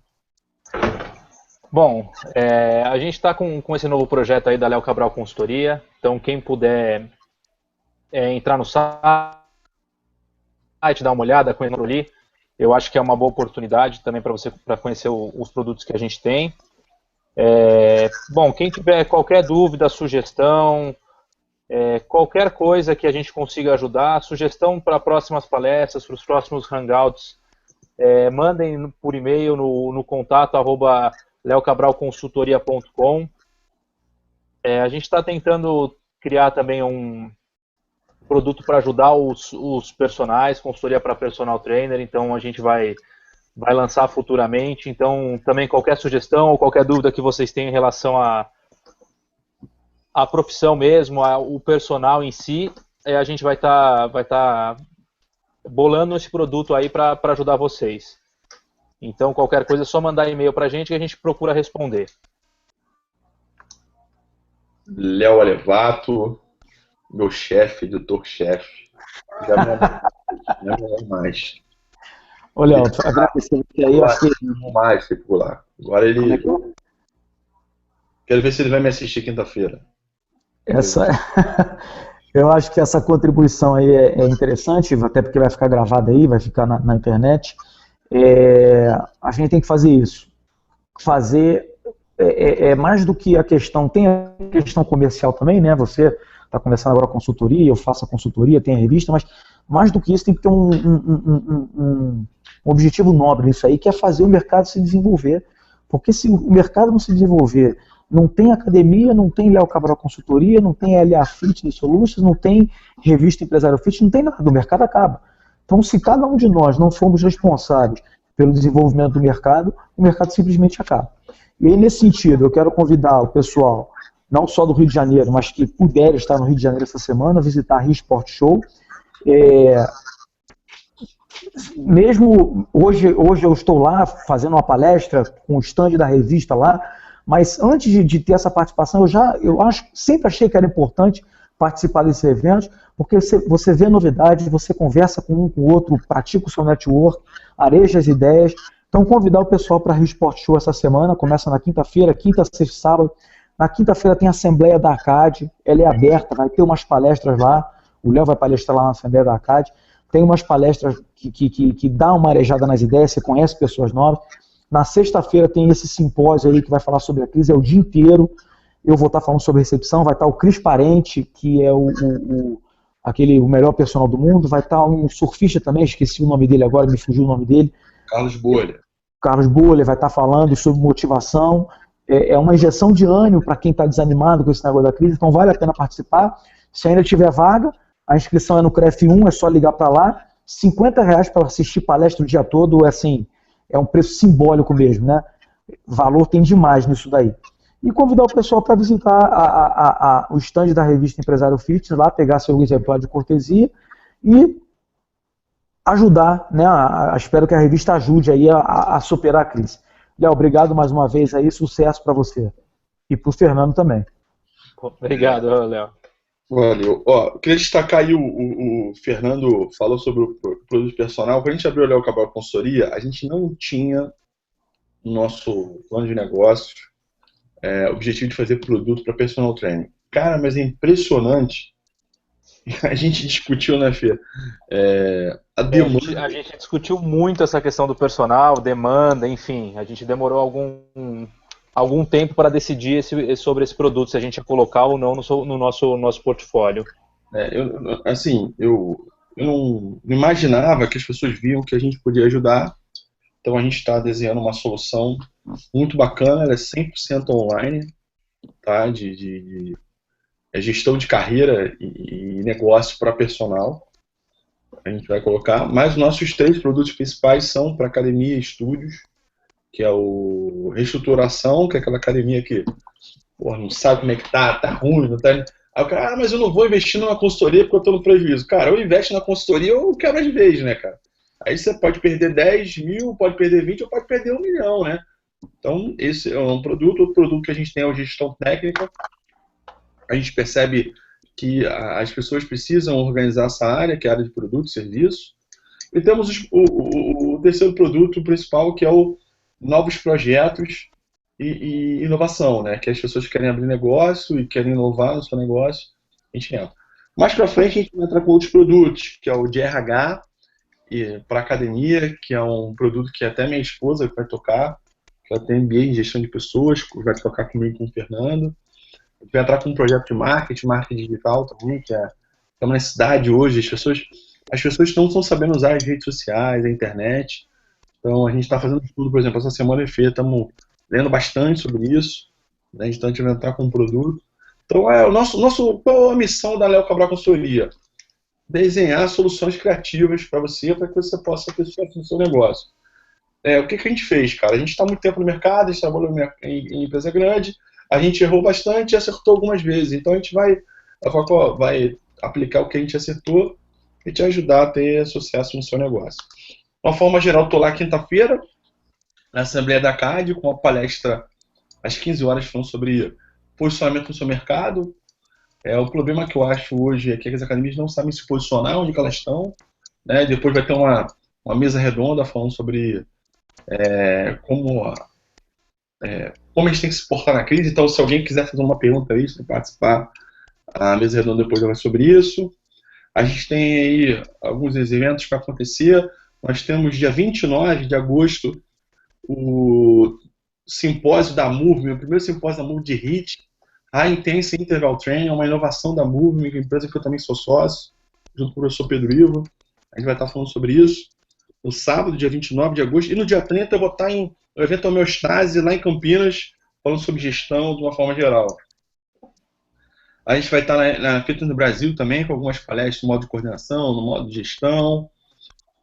Bom, a gente está com esse novo projeto aí da Léo Cabral Consultoria. Então, quem puder entrar no site, dar uma olhada, conhecer ali, eu acho que é uma boa oportunidade também para você conhecer os produtos que a gente tem. Bom, quem tiver qualquer dúvida, sugestão, qualquer coisa que a gente consiga ajudar, sugestão para próximas palestras, para os próximos hangouts, mandem por e-mail no contato @leocabralconsultoria.com. A gente está tentando criar também um produto para ajudar os personagens, consultoria para personal trainer, então a gente vai lançar futuramente. Então, também qualquer sugestão ou qualquer dúvida que vocês tenham em relação à profissão mesmo, o personal em si, a gente vai tá bolando esse produto aí para ajudar vocês. Então, qualquer coisa é só mandar e-mail para a gente que a gente procura responder. Léo Alevato, meu chefe, editor-chefe. Já não é mais. Ô, Léo, agradecer você aí, eu acho que... Não mais circular. Agora ele... Quero ver se ele vai me assistir quinta-feira. Eu acho que essa contribuição aí é interessante, até porque vai ficar gravada aí, vai ficar na internet. A gente tem que fazer isso. Mais do que a questão, tem a questão comercial também, né? Você está começando agora a consultoria, eu faço a consultoria, tem a revista, mas mais do que isso tem que ter um objetivo nobre nisso aí, que é fazer o mercado se desenvolver. Porque se o mercado não se desenvolver, não tem academia, não tem Léo Cabral Consultoria, não tem LA Fitness Solutions, não tem revista Empresário Fitness, não tem nada, o mercado acaba. Então, se cada um de nós não formos responsáveis pelo desenvolvimento do mercado, o mercado simplesmente acaba. E aí, nesse sentido, eu quero convidar o pessoal, não só do Rio de Janeiro, mas que puder estar no Rio de Janeiro essa semana, visitar a Rio Sport Show. Mesmo hoje eu estou lá fazendo uma palestra com o stand da revista lá, mas antes de ter essa participação, sempre achei que era importante participar desses eventos, porque você vê novidades, você conversa com um com o outro, pratica o seu network, areja as ideias. Então, convidar o pessoal para a Rio Sport Show essa semana, começa na quinta-feira, quinta, sexta e sábado. Na quinta-feira tem a Assembleia da ACAD, ela é aberta, vai ter umas palestras lá, o Léo vai palestrar lá na Assembleia da ACAD, tem umas palestras que dá uma arejada nas ideias, você conhece pessoas novas. Na sexta-feira tem esse simpósio aí que vai falar sobre a crise, é o dia inteiro. Eu vou estar falando sobre recepção, vai estar o Cris Parente, que é o melhor personal do mundo, vai estar um surfista também, esqueci o nome dele agora, me fugiu o nome dele. Carlos Bolha. Carlos Bolha vai estar falando sobre motivação. É uma injeção de ânimo para quem está desanimado com esse negócio da crise, então vale a pena participar. Se ainda tiver vaga, a inscrição é no CREF1, é só ligar para lá. R$50 para assistir palestra o dia todo, é um preço simbólico mesmo, né? Valor tem demais nisso daí. E convidar o pessoal para visitar o stand da revista Empresário Fitness, lá pegar seu exemplar de cortesia e ajudar, né? Espero que a revista ajude aí a superar a crise. Léo, obrigado mais uma vez aí, sucesso para você. E para o Fernando também. Obrigado, Léo. Valeu. Eu queria destacar aí, o Fernando falou sobre o produto personal. Quando a gente abriu o Léo Cabral Consultoria, a gente não tinha no nosso plano de negócios o objetivo de fazer produto para personal training. Cara, mas é impressionante. A gente discutiu, né, Fê? a A demanda. gente discutiu muito essa questão do personal, demanda, enfim. A gente demorou algum tempo para decidir sobre esse produto, se a gente ia colocar ou não no nosso portfólio. Eu não imaginava que as pessoas viam que a gente podia ajudar. Então a gente está desenhando uma solução muito bacana, ela é 100% online, tá? É gestão de carreira e negócio para personal. A gente vai colocar, mas os nossos 3 produtos principais são para academia e estúdios, que é o reestruturação, que é aquela academia que porra, não sabe como é que tá ruim, não tá. Aí o cara, mas eu não vou investir numa consultoria porque eu tô no prejuízo. Cara, ou investe na consultoria ou quebra de vez, né, cara? Aí você pode perder 10 mil, pode perder 20 ou pode perder 1 milhão, né? Então, esse é um produto. Outro produto que a gente tem é a gestão técnica. A gente percebe que as pessoas precisam organizar essa área, que é a área de produto e serviço. E temos o terceiro produto principal, que é o novos projetos e inovação, né? Que as pessoas querem abrir negócio e querem inovar no seu negócio, a gente entra. Mais para frente a gente entra com outros produtos, que é o de RH para academia, que é um produto que até minha esposa vai tocar, que ela tem MBA em gestão de pessoas, vai tocar comigo com o Fernando. A gente vai entrar com um projeto de marketing digital também, que é uma necessidade hoje. As pessoas não estão sabendo usar as redes sociais, a internet. Então a gente está fazendo estudo, por exemplo, essa semana em feira, estamos lendo bastante sobre isso, né? Então a gente vai entrar com um produto. Então qual é a missão da Léo Cabral Consultoria? Desenhar soluções criativas para que você possa ter sucesso no seu negócio. O que a gente fez, cara? A gente está há muito tempo no mercado, a gente trabalhou em empresa grande, a gente errou bastante e acertou algumas vezes. Então a gente vai aplicar o que a gente acertou e te ajudar a ter sucesso no seu negócio. De uma forma geral, estou lá quinta-feira, na Assembleia da CAD, com uma palestra às 15 horas falando sobre posicionamento no seu mercado. O problema que eu acho hoje é que as academias não sabem se posicionar onde elas estão, né? Depois vai ter uma mesa redonda falando sobre como a gente tem que se portar na crise. Então, se alguém quiser fazer uma pergunta aí, se participar, a mesa redonda depois vai sobre isso. A gente tem aí alguns eventos para acontecer. Nós temos dia 29 de agosto o simpósio da Movement, o primeiro simpósio da Movement de HIIT, High Intense Interval Training, uma inovação da Movement, uma empresa que eu também sou sócio, junto com o professor Pedro Ivo. A gente vai estar falando sobre isso no sábado, dia 29 de agosto, e no dia 30 eu vou estar no evento Homeostase, lá em Campinas, falando sobre gestão de uma forma geral. A gente vai estar na Fitness no Brasil também, com algumas palestras no modo de coordenação, no modo de gestão.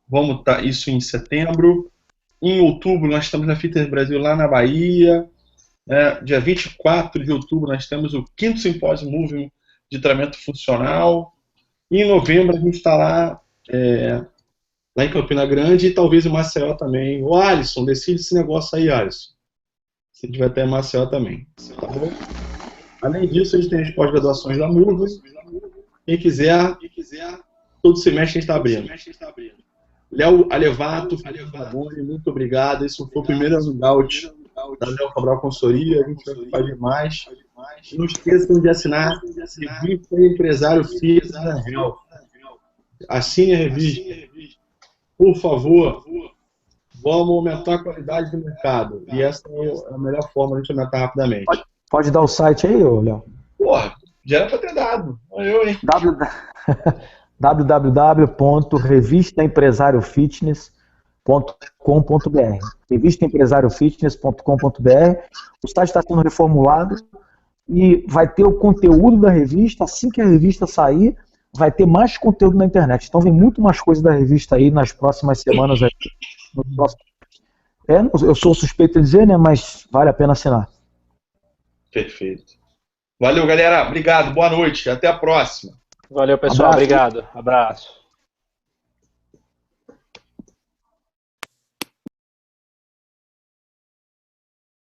Vamos estar isso em setembro. Em outubro, nós estamos na Fitness Brasil, lá na Bahia. Dia 24 de outubro, nós temos o 5º Simpósio Movement de Treinamento Funcional. E em novembro, a gente está lá em Campina Grande e talvez em Maceió também. O Alisson, decide esse negócio aí, Alisson. Se tiver até em Maceió também. Tá bom? Além disso, a gente tem as pós-graduações da Movement. Quem quiser, todo semestre a gente está abrindo. Léo Alevato, muito obrigado. Esse foi o primeiro hangout da Léo Cabral Consultoria. A gente vai fazer mais. Não esqueçam de assinar a Revista Empresário Fitness and Health. Assine a revista. Por favor, vamos aumentar a qualidade do mercado. E essa é a melhor forma de a gente aumentar rapidamente. Pode dar o site aí, Léo? Porra, já era para ter dado. Eu, hein? www.revistaempresariofitness.com.br revistaempresariofitness.com.br. O site está sendo reformulado e vai ter o conteúdo da revista. Assim que a revista sair, vai ter mais conteúdo na internet. Então vem muito mais coisa da revista aí nas próximas semanas. Eu sou suspeito de dizer, né? Mas vale a pena assinar. Perfeito. Valeu, galera. Obrigado. Boa noite. Até a próxima. Valeu, pessoal. Obrigado. Abraço.